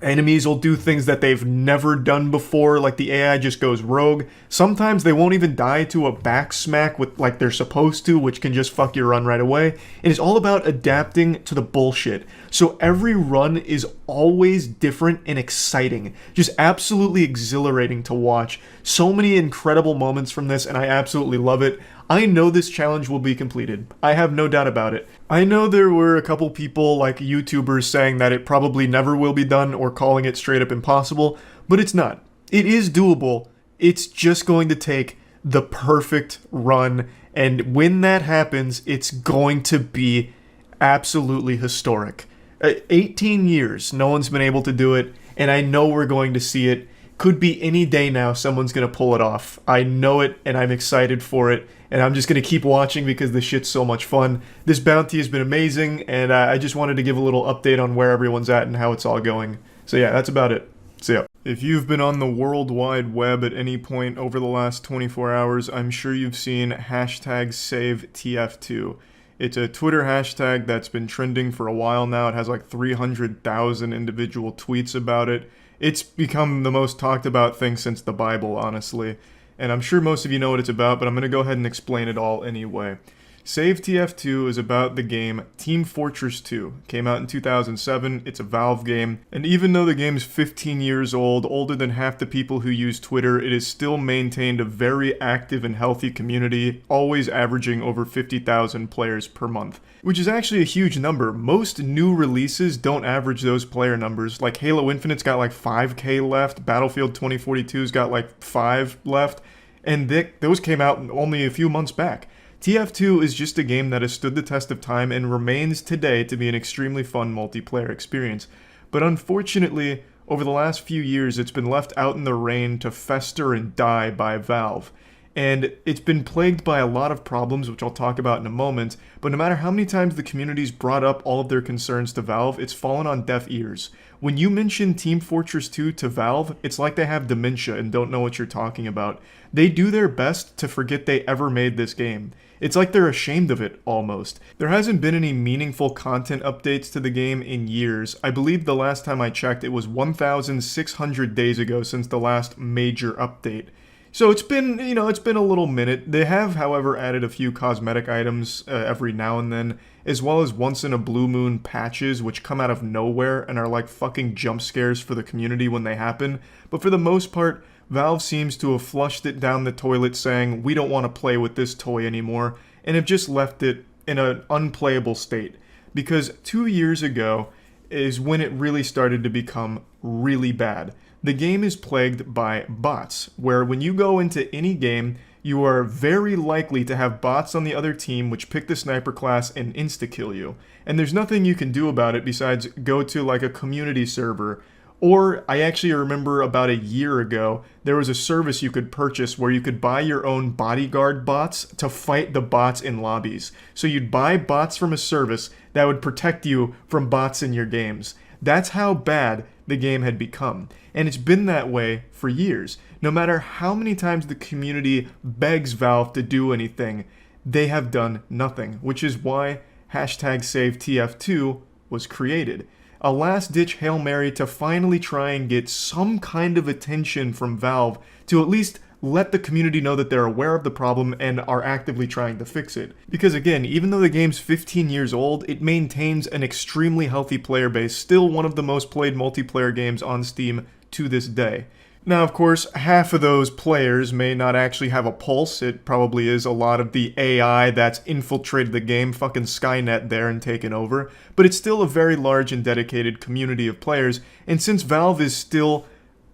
enemies will do things that they've never done before, like the AI just goes rogue. Sometimes they won't even die to a back smack with like they're supposed to, which can just fuck your run right away. And it's all about adapting to the bullshit. So every run is always different and exciting. Just absolutely exhilarating to watch. So many incredible moments from this, and I absolutely love it. I know this challenge will be completed. I have no doubt about it. I know there were a couple people, like YouTubers, saying that it probably never will be done or calling it straight up impossible, but it's not. It is doable. It's just going to take the perfect run, and when that happens, it's going to be absolutely historic. 18 years, no one's been able to do it, and I know we're going to see it. Could be any day now someone's going to pull it off. I know it, and I'm excited for it, and I'm just going to keep watching because this shit's so much fun. This bounty has been amazing, and I just wanted to give a little update on where everyone's at and how it's all going. So yeah, that's about it. See ya. If you've been on the World Wide Web at any point over the last 24 hours, I'm sure you've seen hashtag SaveTF2. It's a Twitter hashtag that's been trending for a while now. It has like 300,000 individual tweets about it. It's become the most talked about thing since the Bible, honestly. And I'm sure most of you know what it's about, but I'm going to go ahead and explain it all anyway. SaveTF2 is about the game Team Fortress 2. Came out in 2007, it's a Valve game, and even though the game's 15 years old, older than half the people who use Twitter, it has still maintained a very active and healthy community, always averaging over 50,000 players per month. Which is actually a huge number. Most new releases don't average those player numbers. Like Halo Infinite's got like 5k left, Battlefield 2042's got like 5 left, and those came out only a few months back. TF2 is just a game that has stood the test of time and remains today to be an extremely fun multiplayer experience. But unfortunately, over the last few years, it's been left out in the rain to fester and die by Valve. And it's been plagued by a lot of problems, which I'll talk about in a moment, but no matter how many times the community's brought up all of their concerns to Valve, it's fallen on deaf ears. When you mention Team Fortress 2 to Valve, it's like they have dementia and don't know what you're talking about. They do their best to forget they ever made this game. It's like they're ashamed of it, almost. There hasn't been any meaningful content updates to the game in years. I believe the last time I checked, it was 1,600 days ago since the last major update. So it's been a little minute. They have, however, added a few cosmetic items every now and then, as well as once in a blue moon patches, which come out of nowhere and are like fucking jump scares for the community when they happen. But for the most part, Valve seems to have flushed it down the toilet saying, we don't want to play with this toy anymore, and have just left it in an unplayable state. Because 2 years ago is when it really started to become really bad. The game is plagued by bots, where when you go into any game, you are very likely to have bots on the other team which pick the sniper class and insta-kill you. And there's nothing you can do about it besides go to like a community server. Or, I actually remember about a year ago, there was a service you could purchase where you could buy your own bodyguard bots to fight the bots in lobbies. So you'd buy bots from a service that would protect you from bots in your games. That's how bad the game had become. And it's been that way for years. No matter how many times the community begs Valve to do anything, they have done nothing, which is why #SaveTF2 was created. A last-ditch Hail Mary to finally try and get some kind of attention from Valve to at least let the community know that they're aware of the problem and are actively trying to fix it. Because again, even though the game's 15 years old, it maintains an extremely healthy player base, still one of the most played multiplayer games on Steam to this day. Now, of course, half of those players may not actually have a pulse. It probably is a lot of the AI that's infiltrated the game, fucking Skynet there and taken over. But it's still a very large and dedicated community of players. And since Valve is still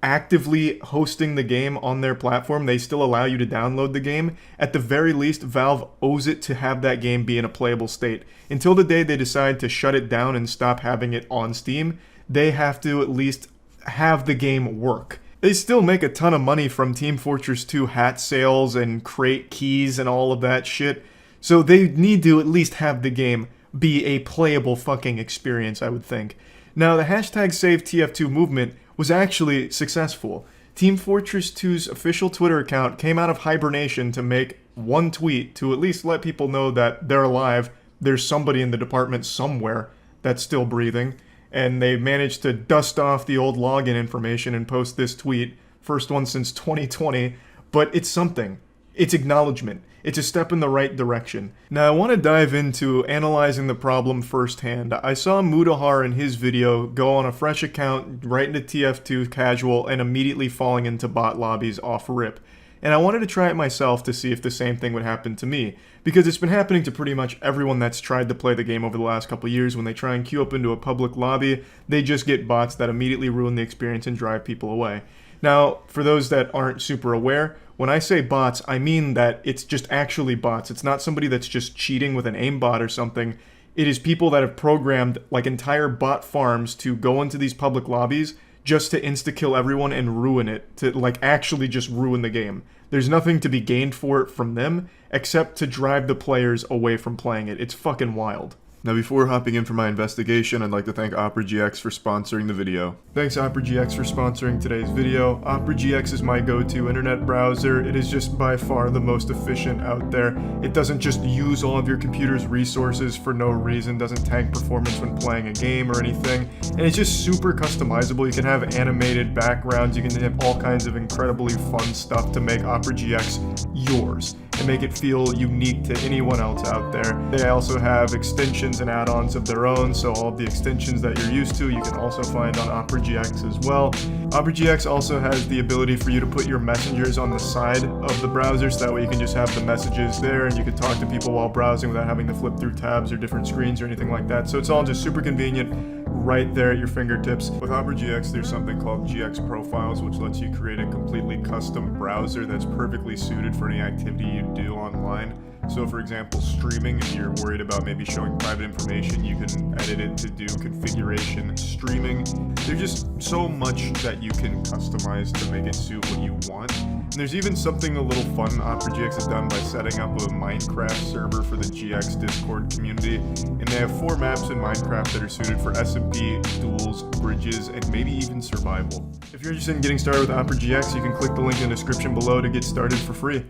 actively hosting the game on their platform, they still allow you to download the game. At the very least, Valve owes it to have that game be in a playable state. Until the day they decide to shut it down and stop having it on Steam, they have to at least have the game work. They still make a ton of money from Team Fortress 2 hat sales and crate keys and all of that shit, so they need to at least have the game be a playable fucking experience, I would think. Now, the #SaveTF2 movement was actually successful. Team Fortress 2's official Twitter account came out of hibernation to make one tweet to at least let people know that they're alive, there's somebody in the department somewhere that's still breathing, and they managed to dust off the old login information and post this tweet, first one since 2020, but it's something. It's acknowledgement. It's a step in the right direction. Now, I want to dive into analyzing the problem firsthand. I saw Mudahar in his video go on a fresh account right into TF2 casual and immediately falling into bot lobbies off rip. And I wanted to try it myself to see if the same thing would happen to me, because it's been happening to pretty much everyone that's tried to play the game over the last couple years. When they try and queue up into a public lobby, they just get bots that immediately ruin the experience and drive people away. Now, for those that aren't super aware, when I say bots, I mean that it's just actually bots. It's not somebody that's just cheating with an aimbot or something. It is people that have programmed like entire bot farms to go into these public lobbies just to insta-kill everyone and ruin it, to like actually just ruin the game. There's nothing to be gained for it from them, except to drive the players away from playing it. It's fucking wild. Now, before hopping in for my investigation, I'd like to thank OperaGX for sponsoring the video. Thanks OperaGX for sponsoring today's video. OperaGX is my go-to internet browser. It is just by far the most efficient out there. It doesn't just use all of your computer's resources for no reason, doesn't tank performance when playing a game or anything, and it's just super customizable. You can have animated backgrounds, you can have all kinds of incredibly fun stuff to make OperaGX yours and make it feel unique to anyone else out there. They also have extensions and add-ons of their own, so all of the extensions that you're used to, you can also find on OperaGX as well. OperaGX also has the ability for you to put your messengers on the side of the browser, so that way you can just have the messages there and you can talk to people while browsing without having to flip through tabs or different screens or anything like that. So it's all just super convenient right there at your fingertips. With OperaGX, there's something called GX Profiles, which lets you create a completely custom browser that's perfectly suited for any activity you do online. So for example, streaming, if you're worried about maybe showing private information, you can edit it to do configuration streaming. There's just so much that you can customize to make it suit what you want. And there's even something a little fun OperaGX has done by setting up a Minecraft server for the GX Discord community. And they have 4 maps in Minecraft that are suited for SMP, duels, bridges, and maybe even survival. If you're interested in getting started with OperaGX, you can click the link in the description below to get started for free.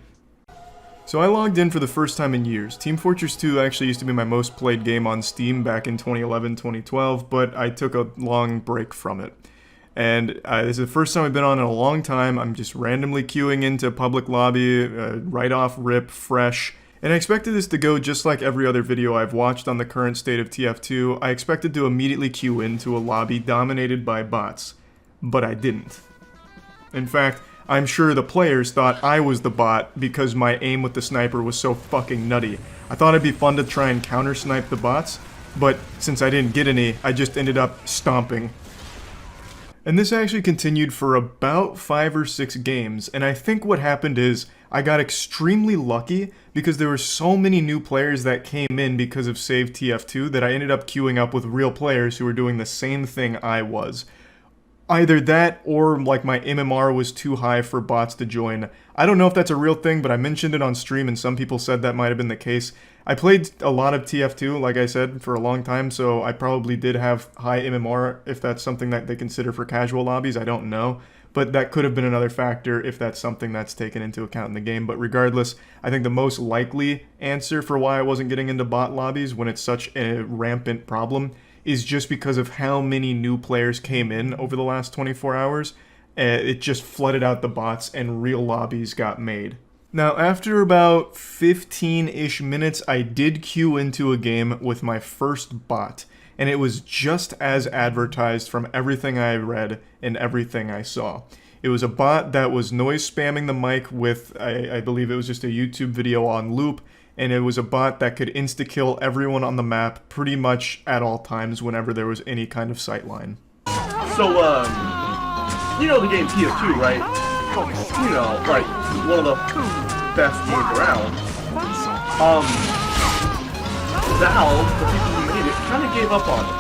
So I logged in for the first time in years. Team Fortress 2 actually used to be my most played game on Steam back in 2011, 2012, but I took a long break from it. And this is the first time I've been on in a long time. I'm just randomly queuing into public lobby, right off rip, fresh. And I expected this to go just like every other video I've watched on the current state of TF2. I expected to immediately queue into a lobby dominated by bots, but I didn't. In fact, I'm sure the players thought I was the bot because my aim with the sniper was so fucking nutty. I thought it'd be fun to try and counter-snipe the bots, but since I didn't get any, I just ended up stomping. And this actually continued for about 5 or 6 games, and I think what happened is I got extremely lucky because there were so many new players that came in because of SaveTF2 that I ended up queuing up with real players who were doing the same thing I was. Either that or like my MMR was too high for bots to join. I don't know if that's a real thing, but I mentioned it on stream and some people said that might have been the case. I played a lot of TF2, like I said, for a long time, so I probably did have high MMR. If that's something that they consider for casual lobbies, I don't know. But that could have been another factor if that's something that's taken into account in the game. But regardless, I think the most likely answer for why I wasn't getting into bot lobbies when it's such a rampant problem is just because of how many new players came in over the last 24 hours. It just flooded out the bots and real lobbies got made. Now, after about 15-ish minutes, I did queue into a game with my first bot, and it was just as advertised from everything I read and everything I saw. It was a bot that was noise spamming the mic with, I believe it was just a YouTube video on loop, and it was a bot that could insta-kill everyone on the map pretty much at all times whenever there was any kind of sightline. So, you know the game TF2, right? You know, like, one of the best games around. Valve, the people who made it, kind of gave up on it.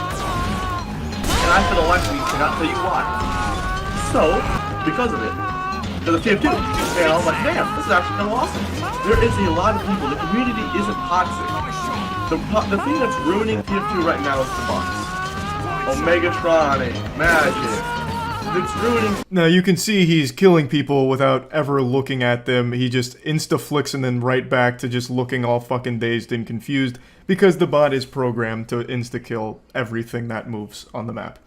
And I, for the life of me, cannot tell you why. So, because of it, there's a TF2. And I was like, damn, this is actually kind of awesome. There is a lot of people. The community isn't toxic. The thing that's ruining TF2 right now is the bots. Omegatronic, Magic. It's ruining. Now you can see he's killing people without ever looking at them. He just insta-flicks and then right back to just looking all fucking dazed and confused because the bot is programmed to insta-kill everything that moves on the map.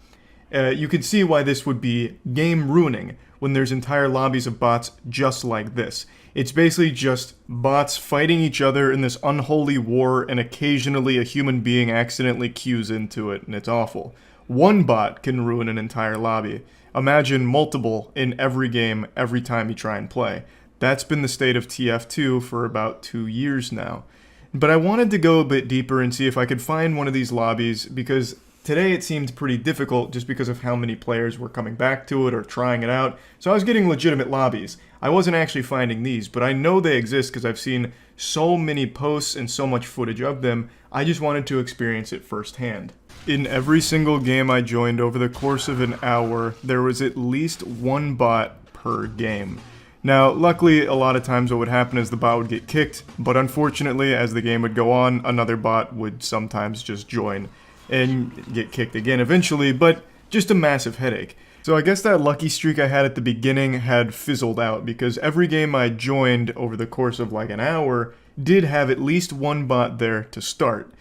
You can see why this would be game ruining when there's entire lobbies of bots just like this. It's basically just bots fighting each other in this unholy war, and occasionally a human being accidentally queues into it, and it's awful. One bot can ruin an entire lobby. Imagine multiple in every game every time you try and play. That's been the state of TF2 for about 2 years now. But I wanted to go a bit deeper and see if I could find one of these lobbies, because today it seemed pretty difficult just because of how many players were coming back to it or trying it out. So I was getting legitimate lobbies. I wasn't actually finding these, but I know they exist because I've seen so many posts and so much footage of them. I just wanted to experience it firsthand. In every single game I joined over the course of an hour, there was at least one bot per game. Now, luckily, a lot of times what would happen is the bot would get kicked, but unfortunately, as the game would go on, another bot would sometimes just join and get kicked again eventually, but just a massive headache. So I guess that lucky streak I had at the beginning had fizzled out, because every game I joined over the course of like an hour did have at least one bot there to start.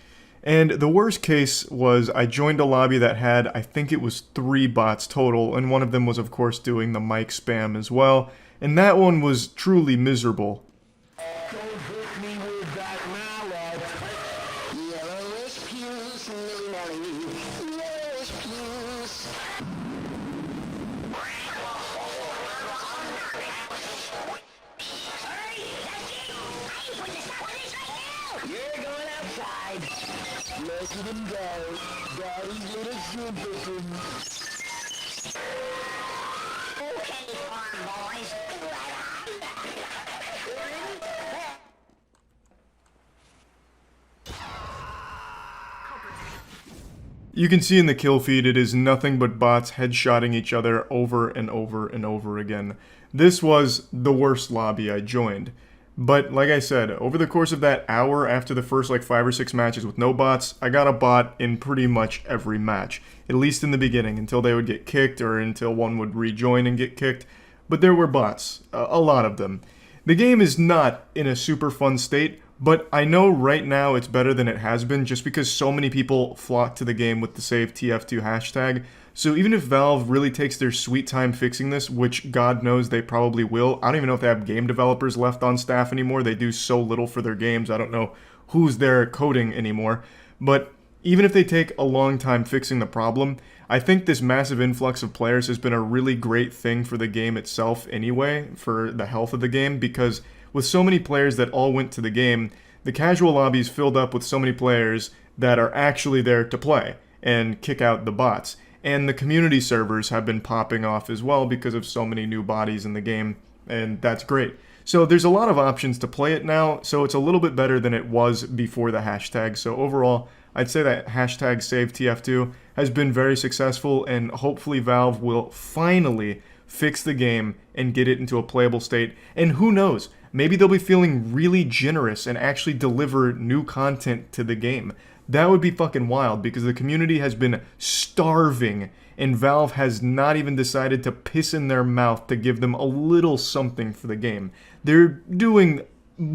And the worst case was I joined a lobby that had, I think it was 3 bots total, and one of them was of course doing the mic spam as well, and that one was truly miserable. Look at him go, Daddy's little super. Okay, farm boys. You can see in the kill feed it is nothing but bots headshotting each other over and over and over again. This was the worst lobby I joined. But like I said, over the course of that hour after the first like 5 or 6 matches with no bots, I got a bot in pretty much every match. At least in the beginning, until they would get kicked or until one would rejoin and get kicked. But there were bots, a lot of them. The game is not in a super fun state, but I know right now it's better than it has been just because so many people flock to the game with the save TF2 hashtag. So even if Valve really takes their sweet time fixing this, which God knows they probably will, I don't even know if they have game developers left on staff anymore. They do so little for their games. I don't know who's there coding anymore. But even if they take a long time fixing the problem, I think this massive influx of players has been a really great thing for the game itself anyway, for the health of the game, because with so many players that all went to the game, the casual lobbies filled up with so many players that are actually there to play and kick out the bots. And the community servers have been popping off as well because of so many new bodies in the game, and that's great. So there's a lot of options to play it now, so it's a little bit better than it was before the hashtag. So overall, I'd say that hashtag SaveTF2, has been very successful, and hopefully Valve will finally fix the game and get it into a playable state. And who knows, maybe they'll be feeling really generous and actually deliver new content to the game. That would be fucking wild, because the community has been starving, and Valve has not even decided to piss in their mouth to give them a little something for the game. They're doing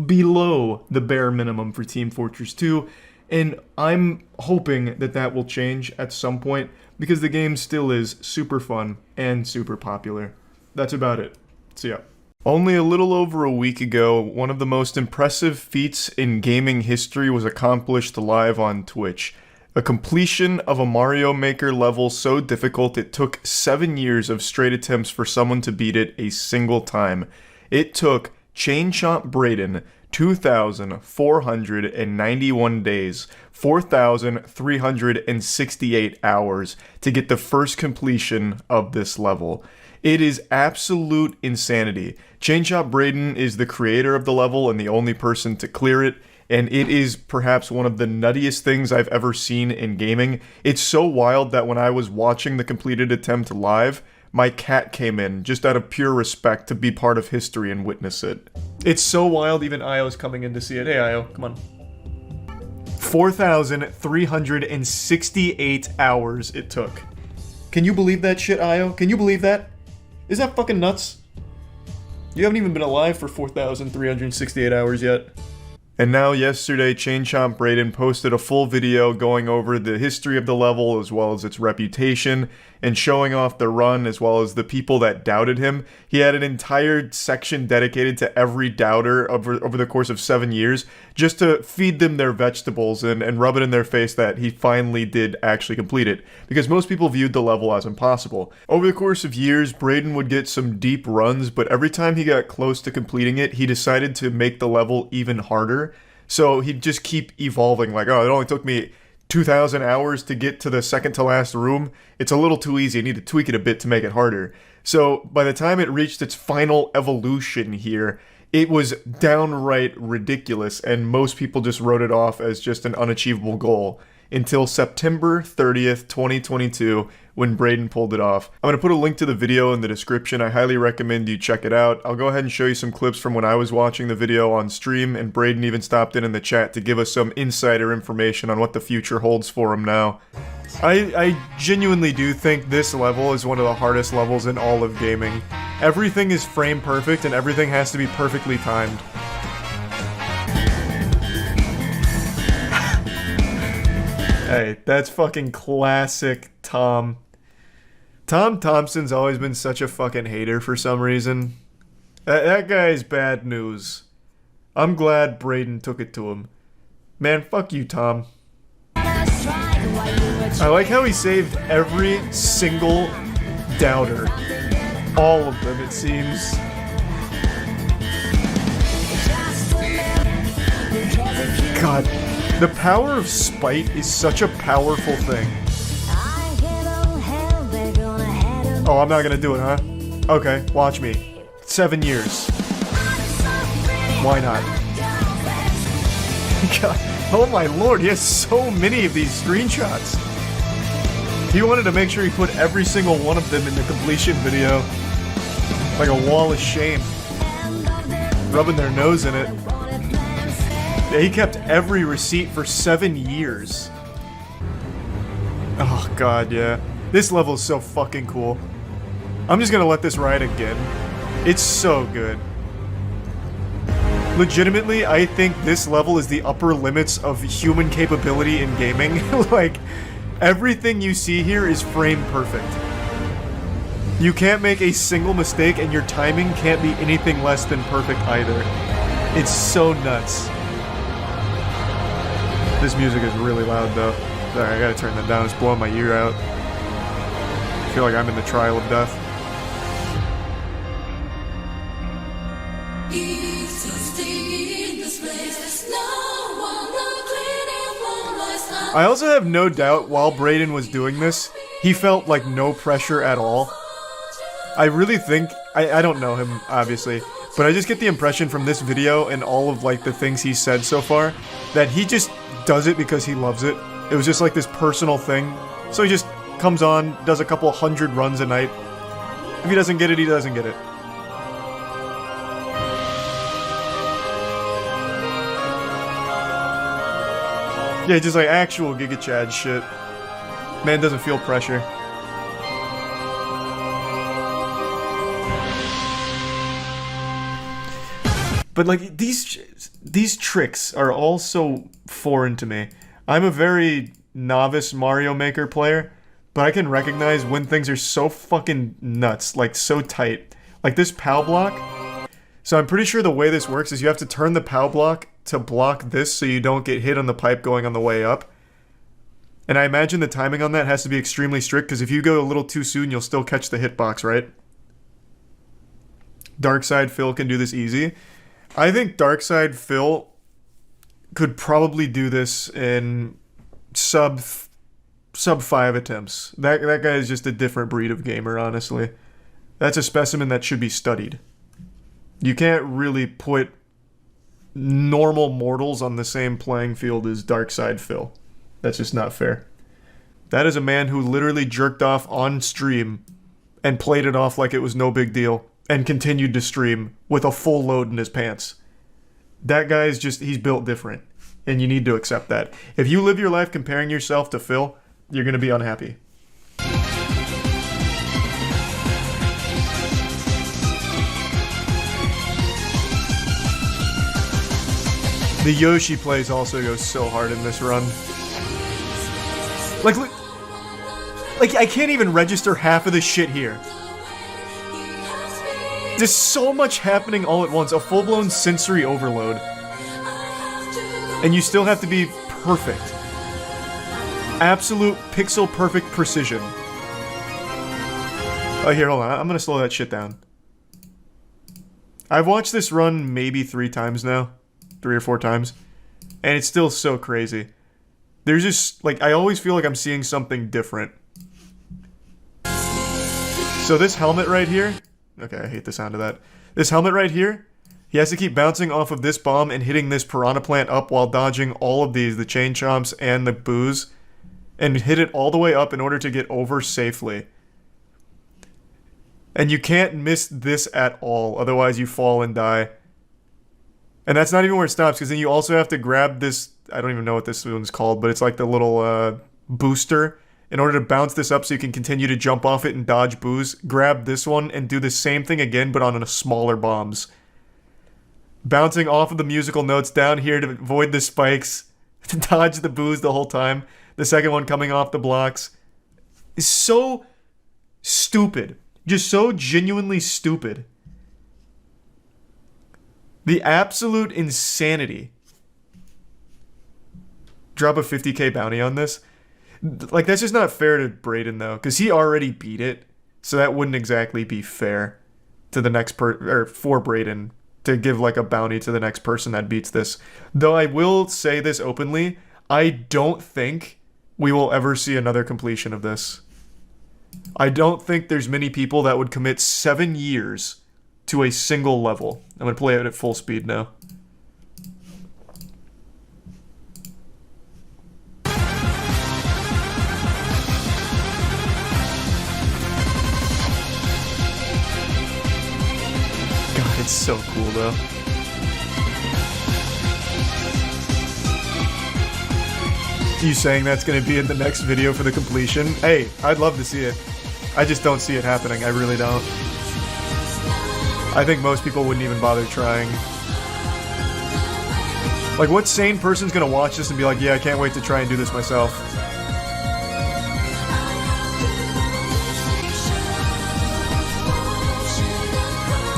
below the bare minimum for Team Fortress 2, and I'm hoping that that will change at some point, because the game still is super fun and super popular. That's about it. See ya. Only a little over a week ago, one of the most impressive feats in gaming history was accomplished live on Twitch. A completion of a Mario Maker level so difficult it took 7 years of straight attempts for someone to beat it a single time. It took Chain Chomp Braden 2,491 days, 4,368 hours to get the first completion of this level. It is absolute insanity. Chain Chomp Braden is the creator of the level and the only person to clear it, and it is perhaps one of the nuttiest things I've ever seen in gaming. It's so wild that when I was watching the completed attempt live, my cat came in, just out of pure respect, to be part of history and witness it. It's so wild, even Io's coming in to see it. Hey, Io, come on. 4,368 hours it took. Can you believe that shit, Io? Can you believe that? Is that fucking nuts? You haven't even been alive for 4,368 hours yet. And now yesterday, Chain Chomp Braden posted a full video going over the history of the level as well as its reputation and showing off the run as well as the people that doubted him. He had an entire section dedicated to every doubter over the course of 7 years just to feed them their vegetables and rub it in their face that he finally did actually complete it, because most people viewed the level as impossible. Over the course of years, Braden would get some deep runs, but every time he got close to completing it, he decided to make the level even harder. So he'd just keep evolving, like, oh, it only took me 2,000 hours to get to the second to last room. It's a little too easy. I need to tweak it a bit to make it harder. So by the time it reached its final evolution here, it was downright ridiculous, and most people just wrote it off as just an unachievable goal. Until September 30th, 2022, when Braden pulled it off. I'm going to put a link to the video in the description. I highly recommend you check it out. I'll go ahead and show you some clips from when I was watching the video on stream, and Braden even stopped in the chat to give us some insider information on what the future holds for him now. I genuinely do think this level is one of the hardest levels in all of gaming. Everything is frame perfect and everything has to be perfectly timed. Hey, that's fucking classic Tom. Tom Thompson's always been such a fucking hater for some reason. That guy is bad news. I'm glad Braden took it to him. Man, fuck you, Tom. I like how he saved every single doubter. All of them, it seems. God, the power of spite is such a powerful thing. Oh, I'm not gonna do it, huh? Okay, watch me. 7 years. Why not? God, oh my lord, he has so many of these screenshots. He wanted to make sure he put every single one of them in the completion video. Like a wall of shame. Rubbing their nose in it. Yeah, he kept every receipt for 7 years. Oh god, yeah. This level is so fucking cool. I'm just gonna let this ride again. It's so good. Legitimately, I think this level is the upper limits of human capability in gaming. Like, everything you see here is frame perfect. You can't make a single mistake, and your timing can't be anything less than perfect either. It's so nuts. This music is really loud though. Sorry, I gotta turn that down. It's blowing my ear out. I feel like I'm in the trial of death. I also have no doubt while Braden was doing this, he felt like no pressure at all. I really think, I don't know him, obviously, but I just get the impression from this video and all of like the things he said so far, that he just does it because he loves it. It was just like this personal thing. So he just comes on, does a couple 100 runs a night. If he doesn't get it, he doesn't get it. Yeah, just like actual Giga Chad shit. Man doesn't feel pressure. But like these tricks are all so foreign to me. I'm a very novice Mario Maker player, but I can recognize when things are so fucking nuts, like so tight. Like this POW block. So I'm pretty sure the way this works is you have to turn the POW block to block this so you don't get hit on the pipe going on the way up. And I imagine the timing on that has to be extremely strict, because if you go a little too soon, you'll still catch the hitbox, right? Darkside Phil can do this easy. I think Darkside Phil could probably do this in sub 5 attempts. That guy is just a different breed of gamer, honestly. That's a specimen that should be studied. You can't really put normal mortals on the same playing field as Darkside Phil. That's just not fair. That is a man who literally jerked off on stream and played it off like it was no big deal and continued to stream with a full load in his pants. That guy is just, he's built different, and you need to accept that. If you live your life comparing yourself to Phil, you're going to be unhappy. The Yoshi plays also goes so hard in this run. Like I can't even register half of this shit here. There's so much happening all at once, a full-blown sensory overload. And you still have to be perfect. Absolute pixel-perfect precision. Oh, here, hold on. I'm gonna slow that shit down. I've watched this run maybe 3 times now. 3 or 4 times. And it's still so crazy. There's just, like, I always feel like I'm seeing something different. So this helmet right here... Okay, I hate the sound of that. This helmet right here, he has to keep bouncing off of this bomb and hitting this piranha plant up while dodging all of these, the chain chomps and the boos, and hit it all the way up in order to get over safely. And you can't miss this at all, otherwise you fall and die. And that's not even where it stops, because then you also have to grab this, I don't even know what this one's called, but it's like the little booster. In order to bounce this up so you can continue to jump off it and dodge boos, grab this one and do the same thing again, but on a smaller bombs. Bouncing off of the musical notes down here to avoid the spikes, to dodge the boos the whole time. The second one coming off the blocks. Is so stupid. Just so genuinely stupid. The absolute insanity. Drop a 50k bounty on this. Like, that's just not fair to Brayden, though, because he already beat it, so that wouldn't exactly be fair to the next or for Brayden to give, like, a bounty to the next person that beats this. Though I will say this openly, I don't think we will ever see another completion of this. I don't think there's many people that would commit 7 years to a single level. I'm going to play it at full speed now. It's so cool, though. You saying that's going to be in the next video for the completion? Hey, I'd love to see it. I just don't see it happening. I really don't. I think most people wouldn't even bother trying. Like, what sane person's going to watch this and be like, yeah, I can't wait to try and do this myself?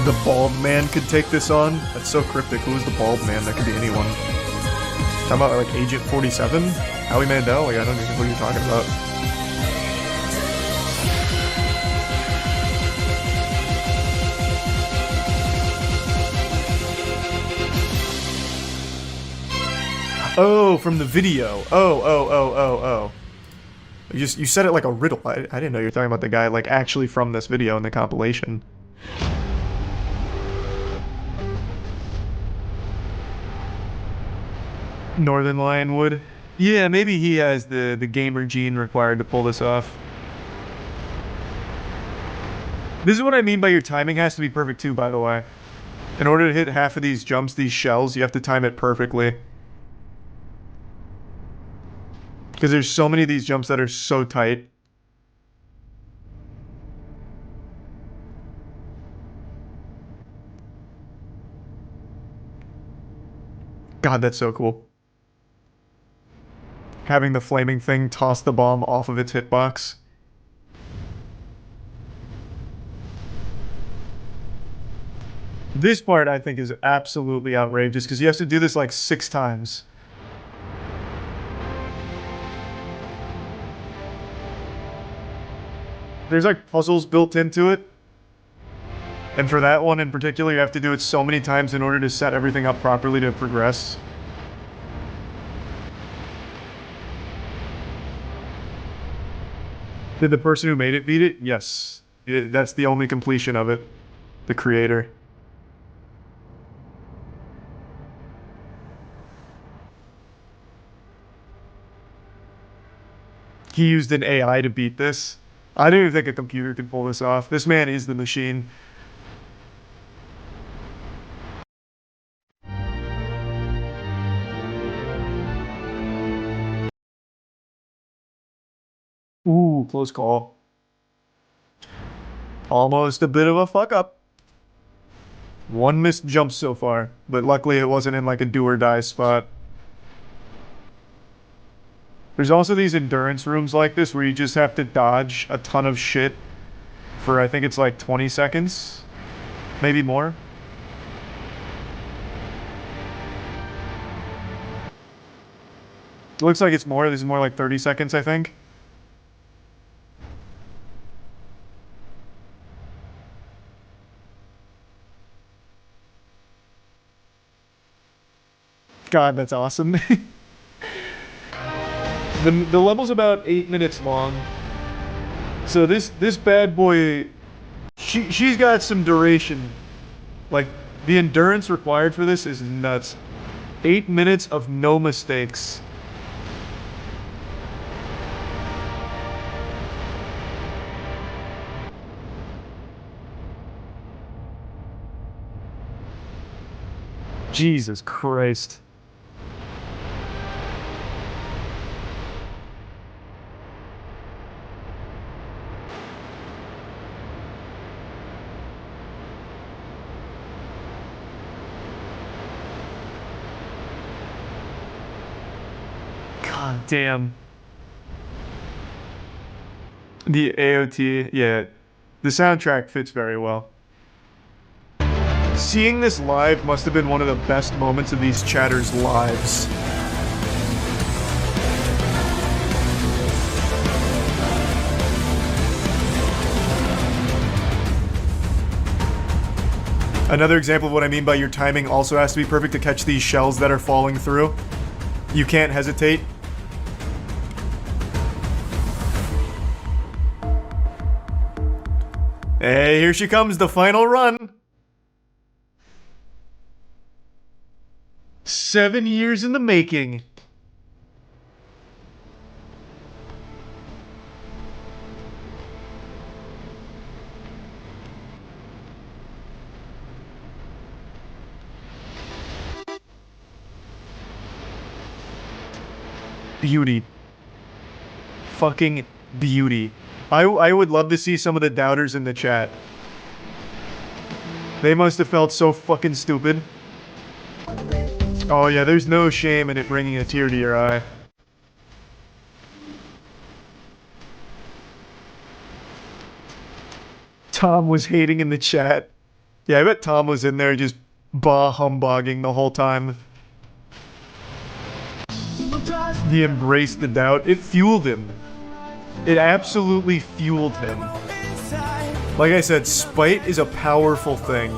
The bald man could take this on? That's so cryptic. Who is the bald man? That could be anyone. Talking about, like, Agent 47? Howie Mandel? Like, I don't even know what you're talking about. Oh, from the video. Oh. You said it like a riddle. I didn't know you were talking about the guy, like, actually from this video in the compilation. Northern Lionwood. Yeah, maybe he has the gamer gene required to pull this off. This is what I mean by your timing has to be perfect too, by the way. In order to hit half of these jumps, these shells, you have to time it perfectly. Because there's so many of these jumps that are so tight. God, that's so cool. Having the flaming thing toss the bomb off of its hitbox. This part, I think, is absolutely outrageous, because you have to do this like 6 times. There's like puzzles built into it. And for that one in particular, you have to do it so many times in order to set everything up properly to progress. Did the person who made it beat it? Yes. That's the only completion of it. The creator. He used an AI to beat this. I don't even think a computer could pull this off. This man is the machine. Ooh, close call. Almost a bit of a fuck up. 1 missed jump so far, but luckily it wasn't in like a do or die spot. There's also these endurance rooms like this where you just have to dodge a ton of shit for I think it's like 20 seconds, maybe more. It looks like it's more. This is more like 30 seconds, I think. God, that's awesome. The level's about 8 minutes long. So this bad boy, she's got some duration. Like, the endurance required for this is nuts. 8 minutes of no mistakes. Jesus Christ. God damn. The AOT, yeah. The soundtrack fits very well. Seeing this live must have been one of the best moments of these chatters' lives. Another example of what I mean by your timing also has to be perfect to catch these shells that are falling through. You can't hesitate. Hey, here she comes, the final run. 7 years in the making. Beauty. Fucking beauty. I would love to see some of the doubters in the chat. They must have felt so fucking stupid. Oh yeah, there's no shame in it bringing a tear to your eye. Tom was hating in the chat. Yeah, I bet Tom was in there just bah-humbugging the whole time. He embraced the doubt. It fueled him. It absolutely fueled him. Like I said, spite is a powerful thing.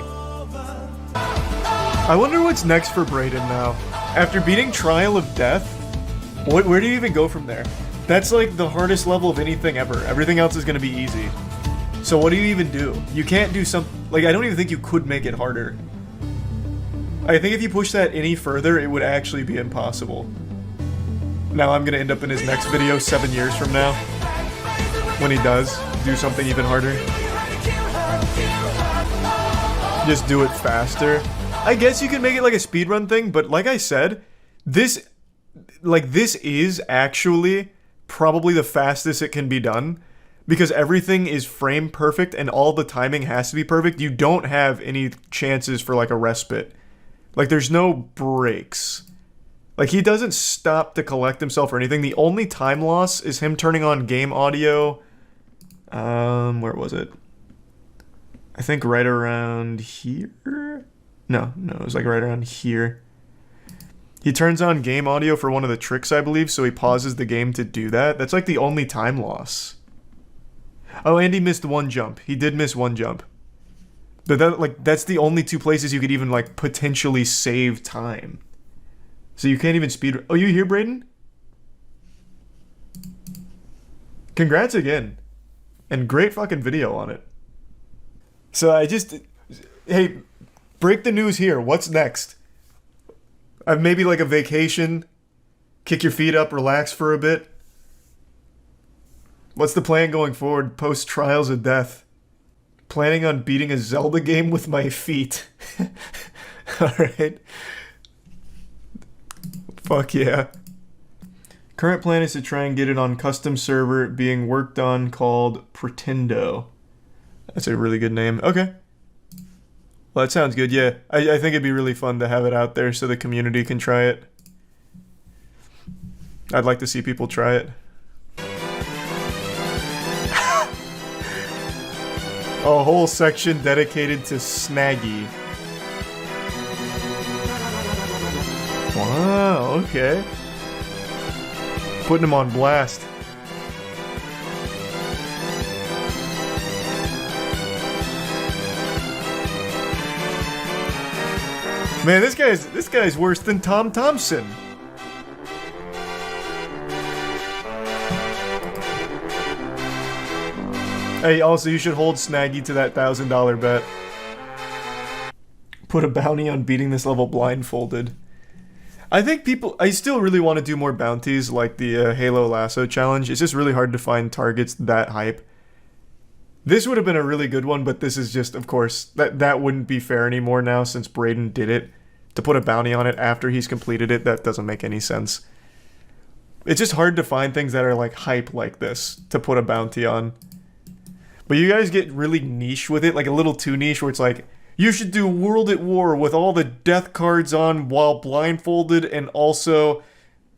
I wonder what's next for Brayden now. After beating Trial of Death, where do you even go from there? That's like the hardest level of anything ever. Everything else is gonna be easy. So what do you even do? You can't do some... Like, I don't even think you could make it harder. I think if you push that any further, it would actually be impossible. Now I'm gonna end up in his next video 7 years from now. When he does do something even harder. Just do it faster. I guess you can make it like a speedrun thing, but like I said, this is actually probably the fastest it can be done. Because everything is frame perfect and all the timing has to be perfect. You don't have any chances for like a respite. Like there's no breaks. Like he doesn't stop to collect himself or anything. The only time loss is him turning on game audio. Where was it? I think right around here? No, it was like right around here. He turns on game audio for one of the tricks, I believe, so he pauses the game to do that. That's like the only time loss. Oh, and he missed one jump. He did miss one jump. But that's the only two places you could even like potentially save time. So you can't even speed. Oh, you here, Brayden? Congrats again. And great fucking video on it. So hey, break the news here. What's next? Maybe like a vacation. Kick your feet up, relax for a bit. What's the plan going forward post Trials of Death? Planning on beating a Zelda game with my feet. Alright. Fuck yeah. Current plan is to try and get it on custom server being worked on called Pretendo. That's a really good name. Okay. Well, that sounds good, yeah. I think it'd be really fun to have it out there so the community can try it. I'd like to see people try it. A whole section dedicated to Snaggy. Wow, okay. Putting him on blast. Man, this guy's worse than Tom Thompson. Hey, also you should hold Snaggy to that $1,000 bet. Put a bounty on beating this level blindfolded. I still really want to do more bounties like the Halo Lasso challenge. It's just really hard to find targets that hype. This would have been a really good one, but this is just, of course, that wouldn't be fair anymore now since Brayden did it. To put a bounty on it after he's completed it, that doesn't make any sense. It's just hard to find things that are like hype like this to put a bounty on. But you guys get really niche with it, like a little too niche where it's like, you should do World at War with all the death cards on while blindfolded, and also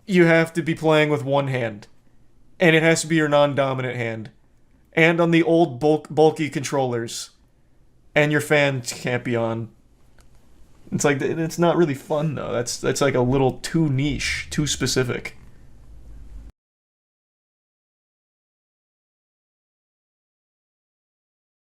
you have to be playing with one hand. And it has to be your non-dominant hand. And on the old bulky controllers. And your fans can't be on. It's like, it's not really fun though. That's like a little too niche, too specific.